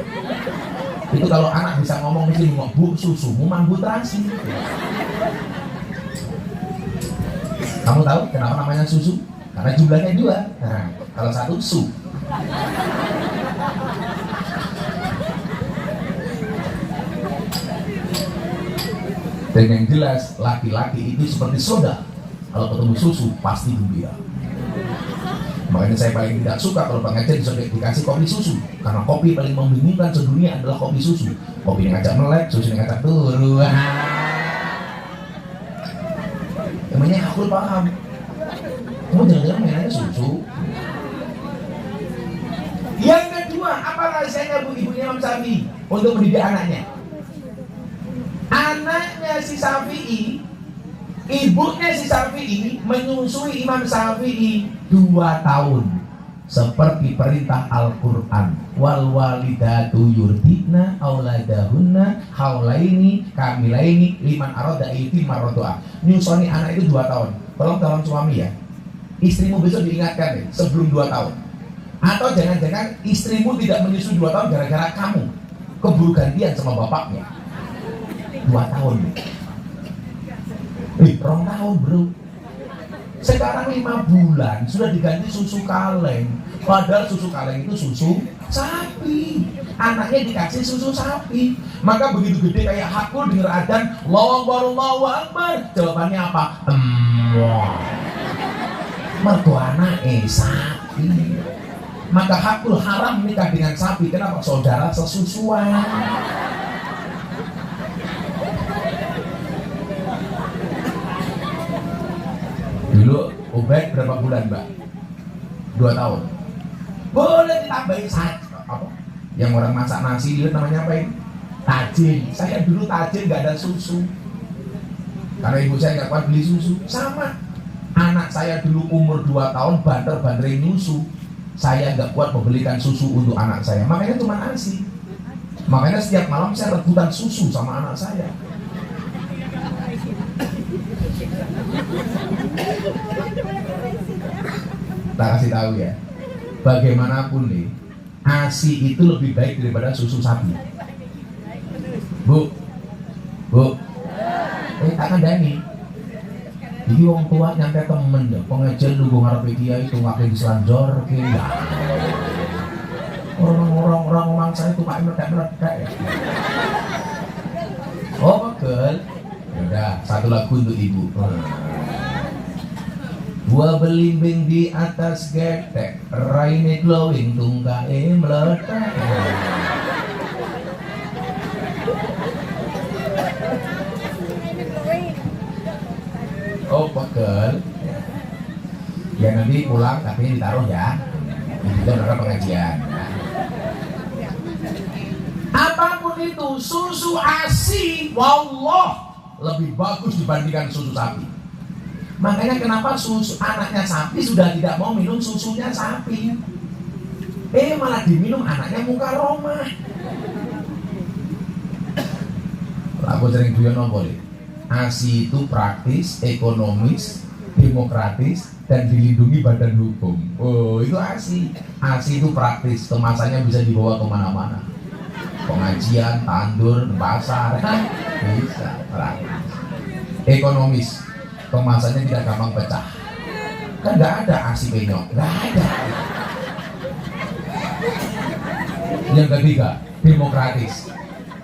Itu kalau anak bisa ngomong mesti ngomong, bu susumu mambu terasi. Kamu tahu kenapa namanya susu? Karena jumlahnya 2. Nah, kalau 1 su. Dan yang jelas laki-laki itu seperti soda. Kalau ketemu susu pasti gembira. Makanya saya paling tidak suka kalau pengajian dikasih kopi susu. Karena kopi paling membingungkan sedunia adalah kopi susu. Kopi yang ngajak melek, susu yang ngajak turu. Namanya aku paham. Kamu jangan-jangan mainannya susu. Yang kedua, apa rahasianya bu ibunya Imam Syafi'i untuk mendidik anaknya? Anaknya si Syafi'i, ibunya si Syafi'i menyusui Imam Syafi'i 2 tahun seperti perintah Al-Quran. Wal walidatu yurdina auladahunna haulaini kamilaini liman arada yutimma radha. Nyusoni anak itu 2 tahun. Tolong calon suami ya, istrimu besok diingatkan sebelum 2 tahun. Atau jangan-jangan istrimu tidak menyusui 2 tahun gara-gara kamu keburu gantian sama bapaknya. 2 tahun. 2 tahun bro. Sekarang 5 bulan sudah diganti susu kaleng. Padahal susu kaleng itu susu sapi. Anaknya dikasih susu sapi. Maka begitu gede kayak hakul dengar adzan, Allahu Akbar. Jawabannya apa? Mergo anake sapi. Maka hakul haram nikah dengan sapi. Kenapa? Saudara sesusuan. Dulu Ubaid berapa bulan mbak? 2 tahun. Boleh ditambahin apa? Yang orang masak nasi itu namanya apa ini? Tajin. Saya dulu tajin gak ada susu. Karena ibu saya gak kuat beli susu. Sama. Anak saya dulu umur 2 tahun banter-banterin nyusu. Saya gak kuat membelikan susu untuk anak saya. Makanya cuma ASI. Makanya setiap malam saya rebutan susu sama anak saya. Tak kasih tahu ya, bagaimanapun nih, ASI itu lebih baik daripada susu sapi. Bu, tak kandani. Jadi orang tua nyampe temen ya, pengajian nunggu ngarep kiai itu ngapain diselanjor ke ya. Orang saya itu pakai meledak ya. Oh betul. Udah, 1 lagu untuk ibu. Gua belimbing di atas getek, raine glowing, tunggae meledak. Oh pegel. Ya nanti pulang tapi ditaruh ya. Itu adalah pengajian. Apapun itu, susu ASI, wallah lebih bagus dibandingkan susu sapi. Makanya kenapa susu anaknya sapi sudah tidak mau minum susunya sapi, malah diminum anaknya mukarramah. Aku sering guyon boleh. ASI itu praktis, ekonomis, demokratis, dan dilindungi badan hukum. Oh itu ASI. ASI itu praktis, kemasannya bisa dibawa kemana-mana. Pengajian, tandur, pasar, bisa praktis. Ekonomis, kemasannya tidak gampang pecah. Kan nggak ada ASI penyok, nggak ada. Yang ketiga, demokratis.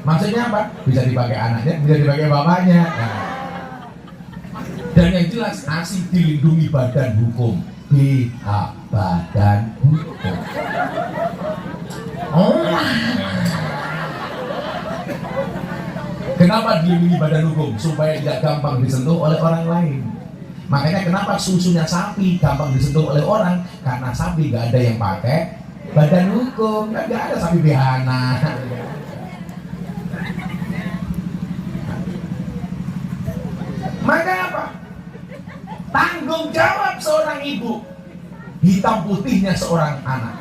Maksudnya apa? Bisa dipakai anaknya, bisa dipakai bapaknya. Nah. Dan yang jelas ASI dilindungi badan hukum. BH, badan hukum. Oh. Kenapa dilindungi badan hukum? Supaya tidak gampang disentuh oleh orang lain. Makanya kenapa susunya sapi gampang disentuh oleh orang? Karena sapi gak ada yang pakai badan hukum, kan gak ada sapi bihana. Maka apa? Tanggung jawab seorang ibu, hitam putihnya seorang anak.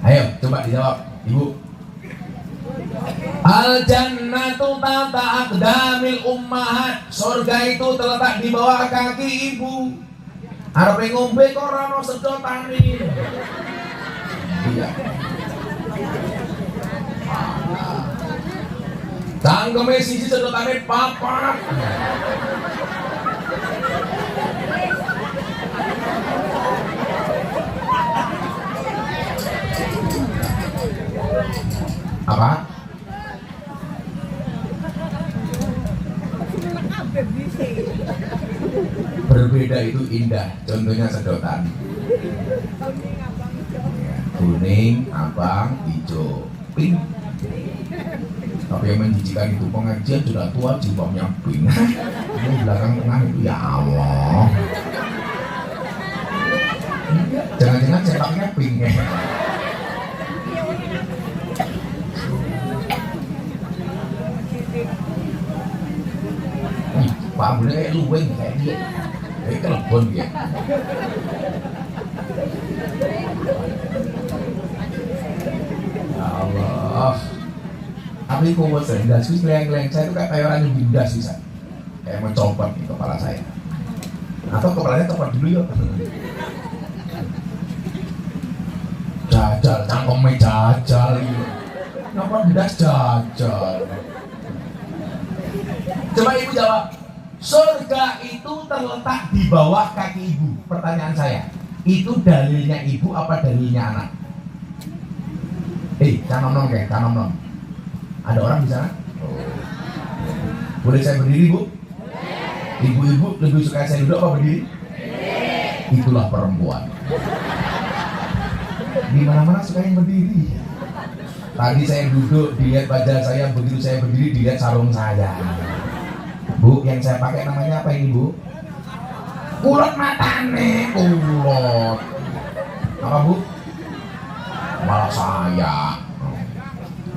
Ayo coba dijawab, ibu. Al jannatu tata aqdamil ummahat. Surga itu terletak di bawah kaki ibu. Arep ngombe kok ora ono sedotane. Iya. Cangkeme siji sedotane papat. Apa? Berbeda itu indah, contohnya sedotan ya, kuning, abang, hijau, pink. Tapi yang menjijikan itu pengajian sudah tua jilbabnya pink. Ini belakang tengah itu ya Allah. Jangan-jangan cetaknya pink ya. Pak Abulnya kayak luweng kayak dia, kayak kelebon dia. Ya Allah. Tapi kok buat saya, das keleng-keleng saya itu kayak orang yang bindas sih saya. Kayak mencopot di kepala saya. Atau kepalanya copot dulu yuk. Jajal, cangkemnya jajal gitu. Kenapa bindas jajal? Coba ibu jawab. Surga itu terletak di bawah kaki ibu. Pertanyaan saya, itu dalilnya ibu apa dalilnya anak? Canom-nom kayak, canom-nom. Ada orang di sana? Oh. Boleh saya berdiri, Bu? Ibu-ibu lebih suka saya duduk apa berdiri? Itulah perempuan. Di mana-mana suka yang berdiri. Tadi saya duduk, dilihat wajah saya, begitu saya berdiri, dilihat sarung saya. Bu, yang saya pakai namanya apa ini, Bu? Kulot matane, kulot. Apa, Bu? Malah saya.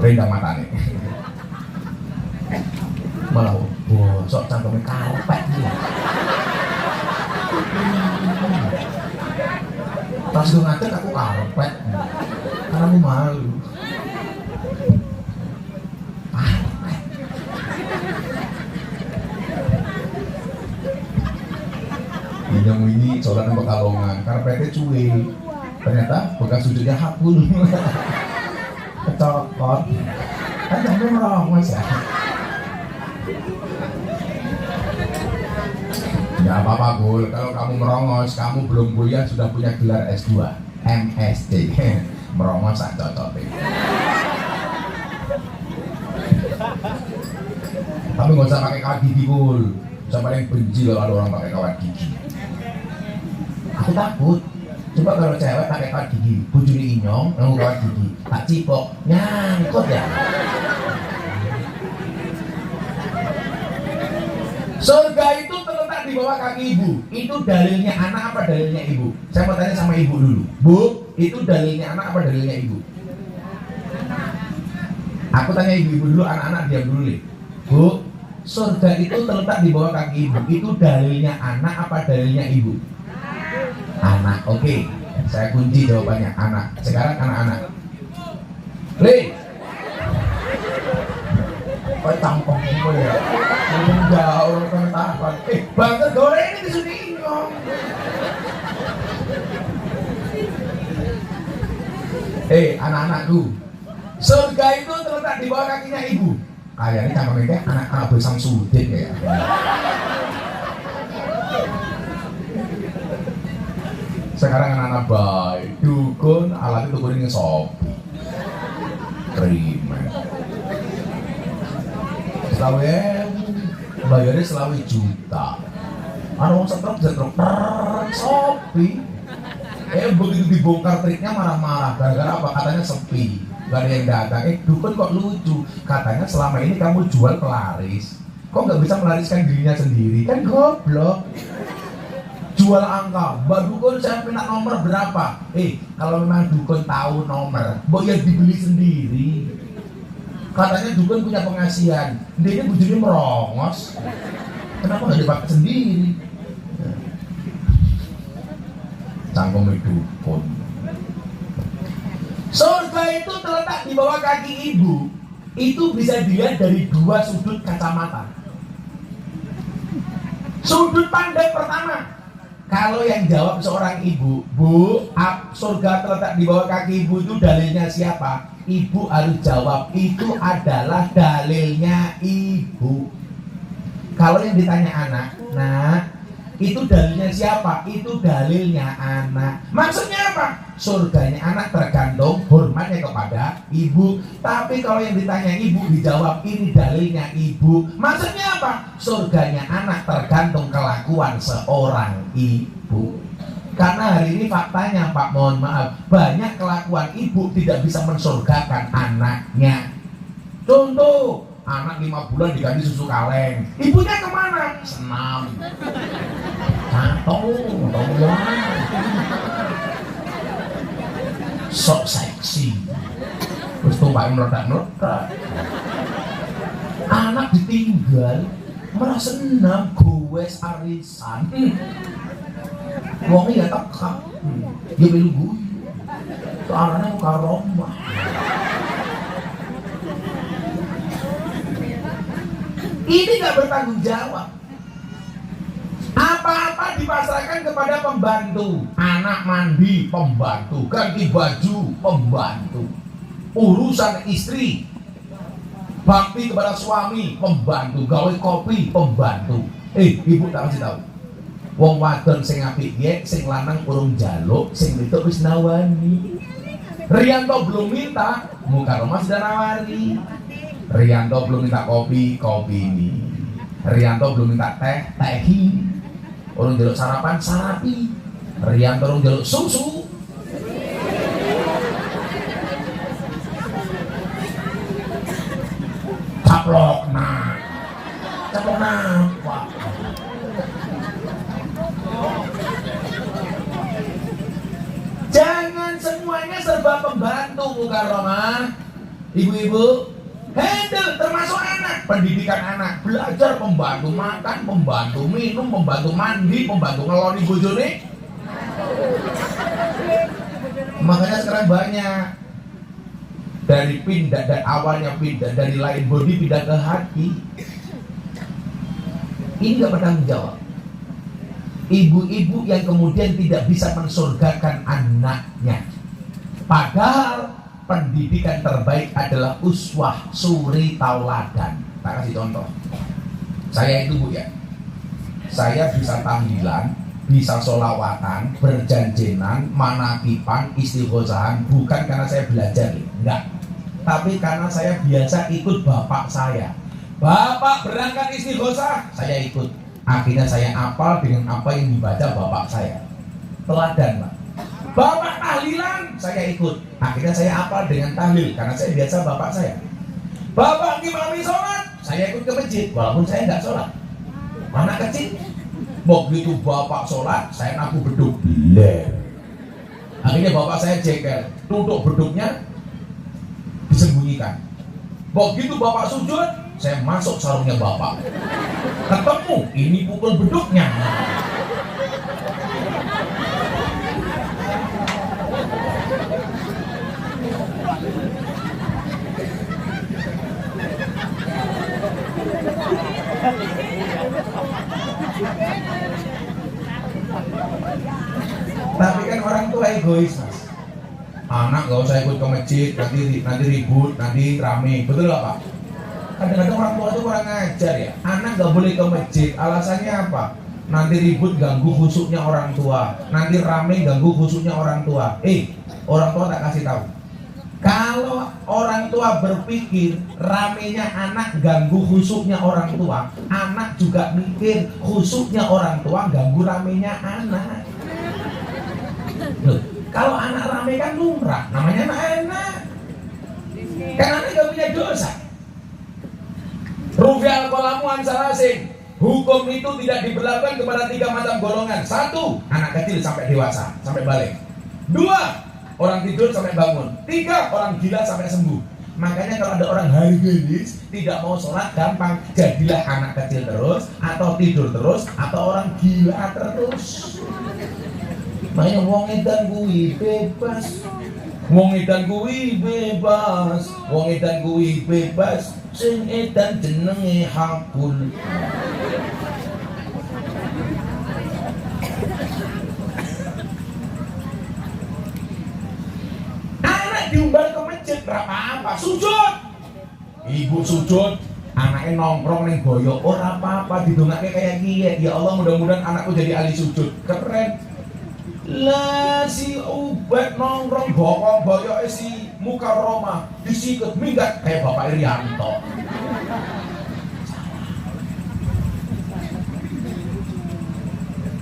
Rendang matane. Malah bosok cangkemnya karpet dia. Pas gue ngajak aku karpet. Karena aku malu. Yang ini sholat yang Pekalongan, karpetnya cuy. Ternyata bekas sujudnya hapul. Kecokot. Kan sampai merongos ya. Nggak apa-apa, Gul. Kalau kamu merongos, kamu belum kuliah sudah punya gelar S2, MSc. Merongos tak cocok. Tapi nggak usah pakai kawat gigi, Gul. Saya paling benci kalau ada orang pakai kawat gigi. Aku takut. Coba kalau cewek pakai kawat gigi, bujuni inyong, nunggu kawat gigi, tak cipok, nyangkut ya. Surga itu terletak di bawah kaki ibu. Itu dalilnya anak apa dalilnya ibu? Saya mau tanya sama ibu dulu. Bu, itu dalilnya anak apa dalilnya ibu? Aku tanya ibu-ibu dulu, anak-anak diam dulu nih. Bu, surga itu terletak di bawah kaki ibu. Itu dalilnya anak apa dalilnya ibu? Anak, oke. Saya kunci jawabannya, anak. Sekarang anak-anak. Li. Kok tampang semua ya? Ngomong jauh, kan tampang. Bangker goreng ini disuruh inyong. Anak-anakku. Surga itu terletak di bawah kakinya ibu. Kayaknya cangkemnya anak-anak bersang sudin ya. Sekarang anak-anak baik, dukun alatnya tuh kuning sopi. Terima. Selawe bayarnya selawe juta. Anu setruk sopi. Begitu dibongkar triknya marah-marah. Gara-gara apa? Katanya sepi, gak ada yang datang. Dukun kok lucu. Katanya selama ini kamu jual pelaris, kok nggak bisa melariskan dirinya sendiri? Kan goblok. Jual angka, Mbak Dukun saya minta nomor berapa? Kalau memang Dukun tahu nomor, Mbak ya dibeli sendiri. Katanya Dukun punya pengasihan, dia ini bujurnya merongos. Kenapa nggak dipakai sendiri? Canggung Dukun. Surga itu terletak di bawah kaki ibu. Itu bisa dilihat dari dua sudut kacamata. Sudut pandang pertama, kalau yang jawab seorang ibu, Bu, surga terletak di bawah kaki ibu, itu dalilnya siapa? Ibu harus jawab, itu adalah dalilnya ibu. Kalau yang ditanya anak, nah, itu dalilnya siapa? Itu dalilnya anak. Maksudnya apa? Surganya anak tergantung hormatnya kepada ibu. Tapi kalau yang ditanya ibu dijawab, ini dalilnya ibu. Maksudnya apa? Surganya anak tergantung kelakuan seorang ibu. Karena hari ini faktanya, Pak, mohon maaf, banyak kelakuan ibu tidak bisa mensurgakan anaknya. Contoh, anak 5 bulan diganti susu kaleng, ibunya kemana? Senam, tahu, sok seksi, terus tumpahnya meledak-meledak. Anak ditinggal, merasa senam, gowes arisan. Wongnya ya tekak, ya belu gue, soalnya muka romah. Ini gak bertanggung jawab. Apa-apa dipasrahkan kepada pembantu. Anak mandi, pembantu. Ganti baju, pembantu. Urusan istri, bakti kepada suami, pembantu. Gawe kopi, pembantu. Ibu tak kasih tahu. Wong wadon sing apik ye, sing lanang urung jaluk, sing wedok wis nawani. Rianto belum minta, muka rumah sudah nawari. Rianto belum minta kopi, kopi ini. Rianto belum minta teh, teh ini. Orang jaluk sarapan, sarapi. Rianto orang jaluk susu. Caplok apa? Jangan semuanya serba pembantu, Mukarramah. Ibu-ibu, handle termasuk anak, pendidikan anak, belajar pembantu makan, pembantu minum, pembantu mandi, pembantu ngeloni bojone. Makanya sekarang banyak dari pindah, dan awalnya pindah dari lain body pindah ke hati. Ini gak bertanggung jawab. Ibu-ibu yang kemudian tidak bisa mensurgakan anaknya, padahal pendidikan terbaik adalah uswah, suri tauladan. Tak kasih contoh. Saya itu, Bu, ya, saya bisa tahlilan, bisa sholawatan, berjanjenan, manakipan, istighosahan, bukan karena saya belajar, enggak, tapi karena saya biasa ikut bapak saya. Bapak berangkat istighosah, saya ikut. Akhirnya saya hafal dengan apa yang dibaca bapak saya. Teladan, Pak. Bapak tahlilan, saya ikut. Akhirnya saya hafal dengan tahlil karena saya biasa bapak saya. Bapak ngimami sholat, saya ikut ke masjid walaupun saya nggak sholat. Anak kecil, begitu bapak sholat, saya ngaku beduk. Akhirnya bapak saya jekel, tutup beduknya, disembunyikan. Begitu bapak sujud, saya masuk sarungnya bapak. Ketemu, ini pukul beduknya. Tapi kan orang tua egois, Mas. Anak gak usah ikut ke masjid, nanti ribut, nanti rame, betul gak, Pak? Kadang-kadang orang tua itu kurang ngajar ya. Anak gak boleh ke masjid, alasannya apa? nanti ribut ganggu khusyuknya orang tua, nanti rame ganggu khusyuknya orang tua. Orang tua tak kasih tahu. Kalau orang tua berpikir ramenya anak ganggu khusyuknya orang tua, anak juga mikir khusyuknya orang tua ganggu ramenya anak. Loh, kalau anak rame kan lumrah, namanya anak. Kan anak gak punya dosa. Rufi al-qalamu an salasin. Hukum itu tidak diberlakukan kepada 3 macam golongan. 1, anak kecil sampai dewasa, sampai balik. 2, orang tidur sampai bangun. 3, orang gila sampai sembuh. Makanya kalau ada orang harigelis tidak mau sholat, gampang, jadilah anak kecil terus, atau tidur terus, atau orang gila terus. Makanya wong edan kuwi bebas, wong edan kuwi bebas, wong edan kuwi bebas, sing edan jenenge hakul. Diumbar ke masjid berapa apa sujud, ibu sujud, anaknya nongkrong ning boyo ora apa-apa, didongake kayak kiye, ya Allah mudah-mudahan anakku jadi ahli sujud, keren. Lah si Ubed nongkrong bokong boyoke si muka Roma disikut minggat kayak Bapak Irianto.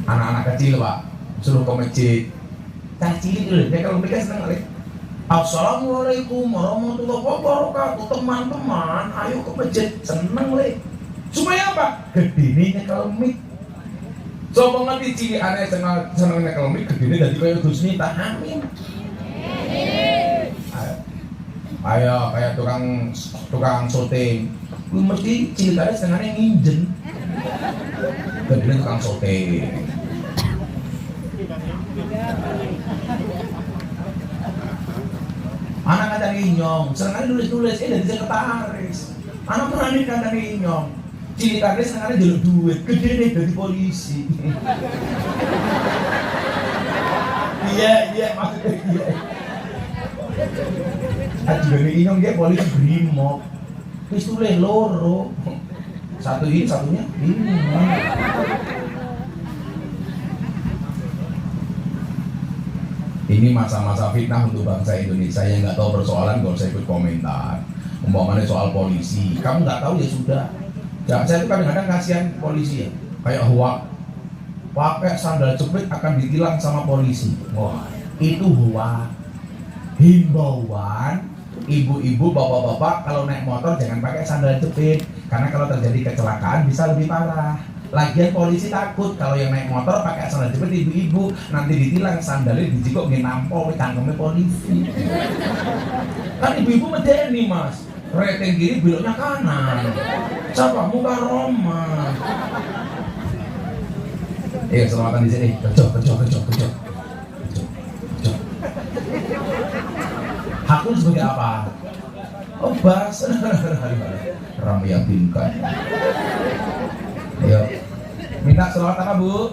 Anak-anak kecil Pak suruh ke masjid, cilik dulu, ya kalau mereka seneng kali. Assalamualaikum warahmatullahi wabarakatuh. Teman-teman, ayo ke masjid. Seneng le. Supaya apa? Gedene kalau mik. Coba ngerti ciri aneh seneng kalau mik gedene dadi kaya Gus Miftah. Amin. Ayo kayak tukang syuting. Kuwi mesti ciri aneh senengane nginjen. Gedene tukang syuting. Anak kadang inyong, senangnya nulis-nulis, dari sekretaris. Anak berani kadang inyong, cilik kadang senangnya jalur duit, gede nih dari polisi. Iya, maksudnya iya. Juga nih inyong dia polisi brimob, terus tulis loro. Satu ini, satunya ini. Ini masa-masa fitnah untuk bangsa Indonesia yang nggak tahu persoalan, gak usah ikut komentar. Umpamanya soal polisi, kamu nggak tahu ya sudah. Ya, saya tuh kadang-kadang kasihan polisi ya, kayak huak, pakai sandal jepit akan ditilang sama polisi. Wah, itu huak. Himbauan, ibu-ibu, bapak-bapak kalau naik motor jangan pakai sandal jepit, karena kalau terjadi kecelakaan bisa lebih parah. Lagian polisi takut kalau yang naik motor pakai sandal jepit ibu-ibu nanti ditilang sandalnya dijikok nggih nampol cangkeme polisi. Kan ibu-ibu medeni Mas. Rating kiri beloknya kanan. Siapa muka Roma. Selamatan di sini. Kejok. Hakul sebagai apa? Oh, bahasa. Ram yakinkan. Ayo, minta selawat apa Bu?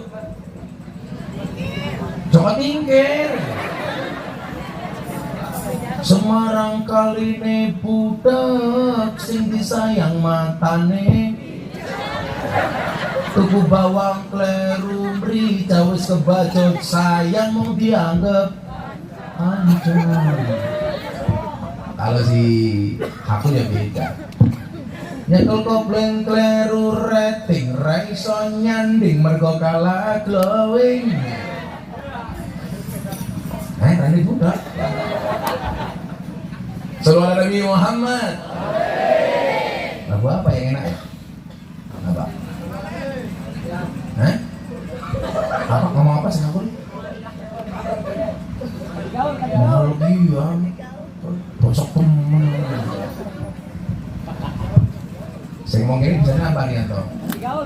Coba tingkir. Semarang kaline budak sing disayang matane. Tuku bawang kleru mri jawis kebajot sayang mau dianggap anjay. Kalau si aku ya beda. Nyekel kopling kleru rating raiso nyanding mergo kalah glowing. Tadi budak. Sallallahu Nabi Muhammad. Lagu apa yang enak ya? Apa? Apa ngomong apa sih aku? Mau diam. Bosok temen. Saya mau kirim bisa apa nih Anto? Gaul.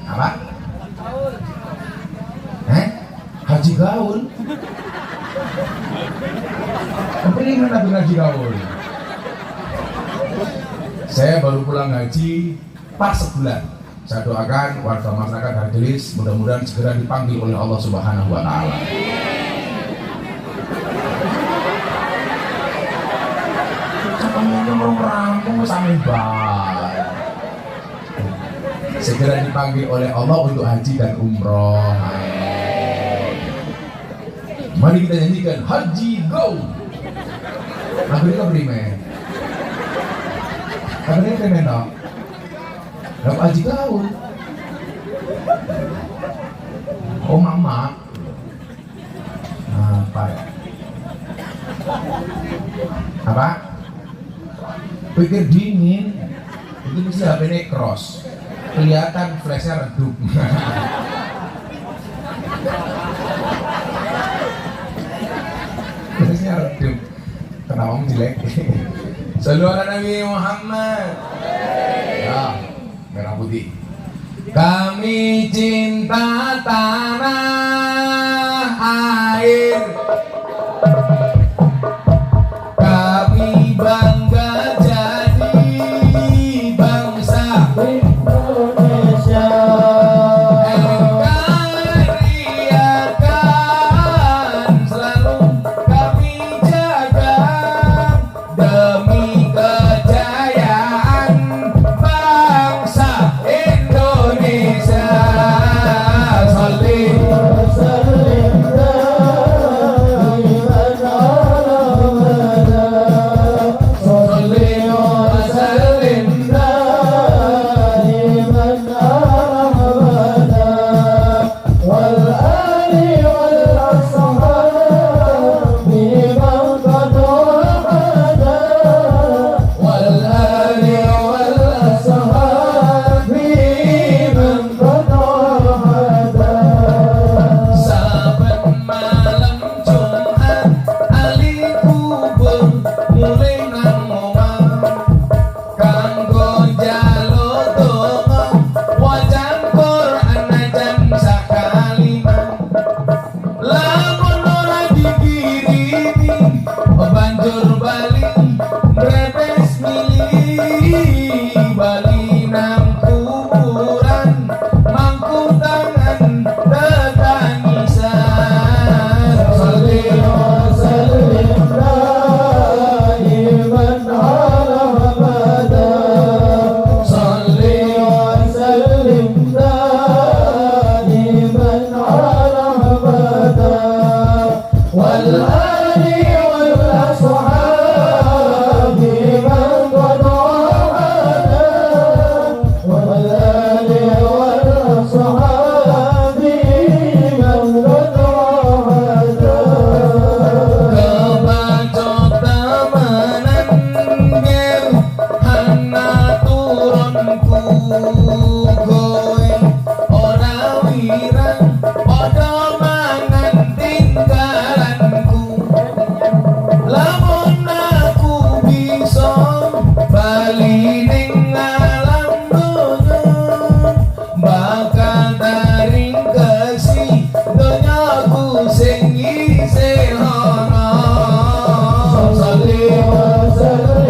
Apa? Gaul. Haji gaul. Tapi ini mana Haji gaul? Saya baru pulang haji pas sebulan. Saya doakan warga masyarakat Hardelis mudah-mudahan segera dipanggil oleh Allah Subhanahu wa Ta'ala. Rampung sampe bal. segera dipanggil oleh Allah untuk haji dan umroh. Mari kita nyanyikan Haji Go. Lagu ini kan primen. Lagu ini primen dong. Lagu Haji Gaul. Oh mama. Apa ya? Apa? Pikir dingin. Itu mesti HP-nya cross. Kelihatan flashnya redup. Flashnya redup. Kenapa kamu jelek? Sallu ala Nabi Muhammad. Ya, merah putih. Kami cinta tanah air, kami bangga jadi bangsa Indonesia. NKRI akan selalu kami jaga demi kejayaan bangsa Indonesia. Salih wasallim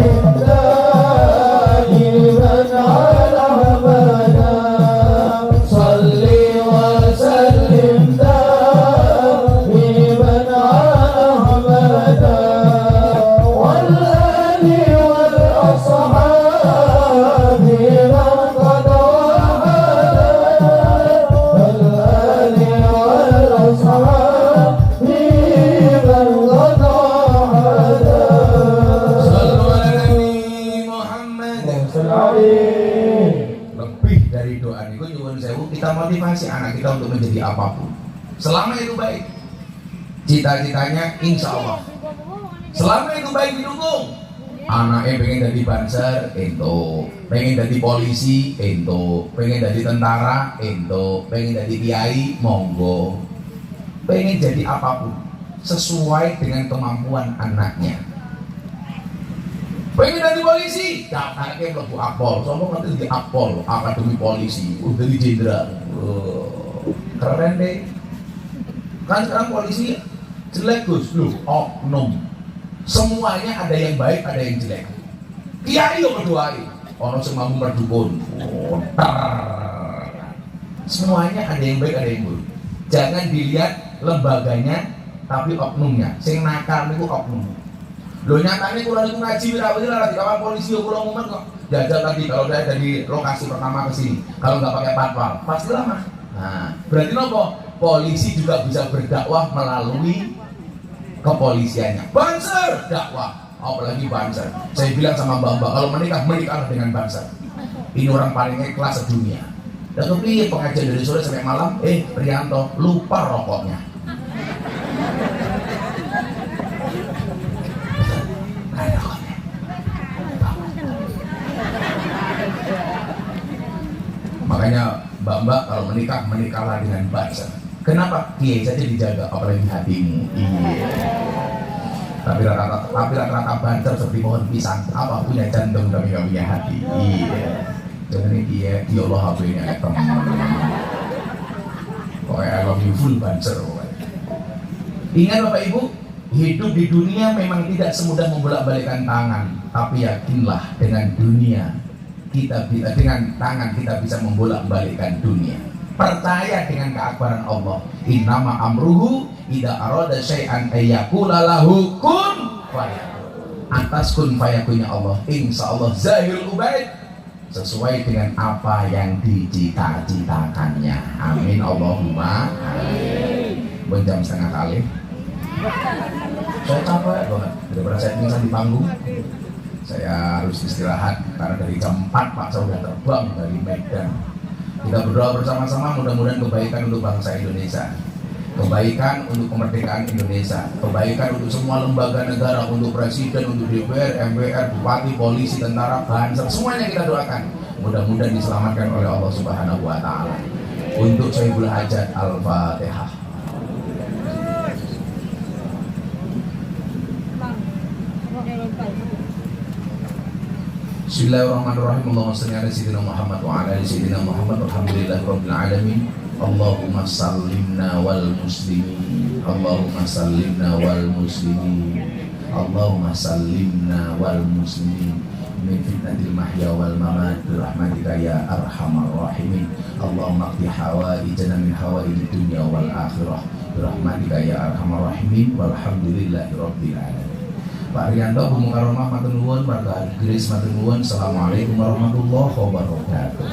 kita motivasi anak kita untuk menjadi apapun selama itu baik cita-citanya insya Allah, selama itu baik didukung. Anaknya pengen jadi banser ento, pengen jadi polisi ento, pengen jadi tentara ento, pengen jadi kiai monggo, pengen jadi apapun sesuai dengan kemampuan anaknya. Pengen jadi polisi, daftarnya mlebu Akpol, sombong nanti di Akpol, akademi polisi, udah jadi jenderal. Keren deh. Kan sekarang polisi jelek Gus, lu oknum. Semuanya ada yang baik, ada yang jelek. Kiai yo berdoai, orang semua merdukun. Semuanya ada yang baik, ada yang buruk. Jangan dilihat lembaganya, tapi oknumnya. Sing nakal niku oknum. Lho nyatane kula niku ngaji ora wae lah di kawan polisi yo kula mumet kok. jajal tadi kalau saya dari lokasi pertama ke sini, kalau nggak pakai patwal pasti lama. Nah, berarti nopo? Polisi juga bisa berdakwah melalui kepolisiannya. Banser dakwah, apalagi banser. Saya bilang sama mbak-mbak, kalau menikah menikahlah dengan banser. Ini orang paling ikhlas sedunia. Dan tapi pengajian dari sore sampai malam, Prianto lupa rokoknya. Makanya mbak-mbak kalau menikah menikahlah dengan banser. Kenapa? Kiai saja dijaga, apalagi hatimu. Iya. Tapi rata-rata banser seperti pohon pisang. Apa punya jantung tapi nggak punya hati. Iya. Jangan ini dia Allah HP-nya teman. Pokoknya I love you full banser. Ingat Bapak Ibu, hidup di dunia memang tidak semudah membolak-balikan tangan. Tapi yakinlah dengan dunia dengan tangan kita bisa membolak-balikkan dunia. Percaya dengan keakbaran Allah. Innama amruhu idza arada syai'an ayyaqula lahu kun fayakun. Atas kun fayakunnya Allah, insyaallah zahirul ubaid sesuai dengan apa yang dicita-citakannya. Amin Allahumma amin. Jam setengah kali. Saya capek banget daripada saya pingsan di panggung. Saya harus istirahat karena dari jam 4 Pak saya sudah terbang dari Medan. Kita berdoa bersama-sama mudah-mudahan kebaikan untuk bangsa Indonesia, kebaikan untuk kemerdekaan Indonesia, kebaikan untuk semua lembaga negara, untuk presiden, untuk DPR, MPR, bupati, polisi, tentara, banser, semuanya kita doakan mudah-mudahan diselamatkan oleh Allah Subhanahu wa taala. Untuk Syaibul Hajat Al-Fatihah. Bismillahirrahmanirrahim. Allahumma shalli ala sayyidina Muhammad wa ala ali sayyidina Muhammad. Alhamdulillahirabbil alamin. Allahumma sallimna wal muslimin. Allahumma sallimna wal muslimin. Allahumma sallimna wal muslimin min fitnatil mahya wal mamat bi rahmatika ya arhamar rahimin. Allahumma qdi hawaijana min hawaijid dunya wal akhirah bi rahmatika ya arhamar rahimin. Walhamdulillahirabbil alamin. Pak Rianto, Bu Mukarramah, matur nuwun, Pak Grace, matur nuwun. Assalamualaikum warahmatullahi wabarakatuh.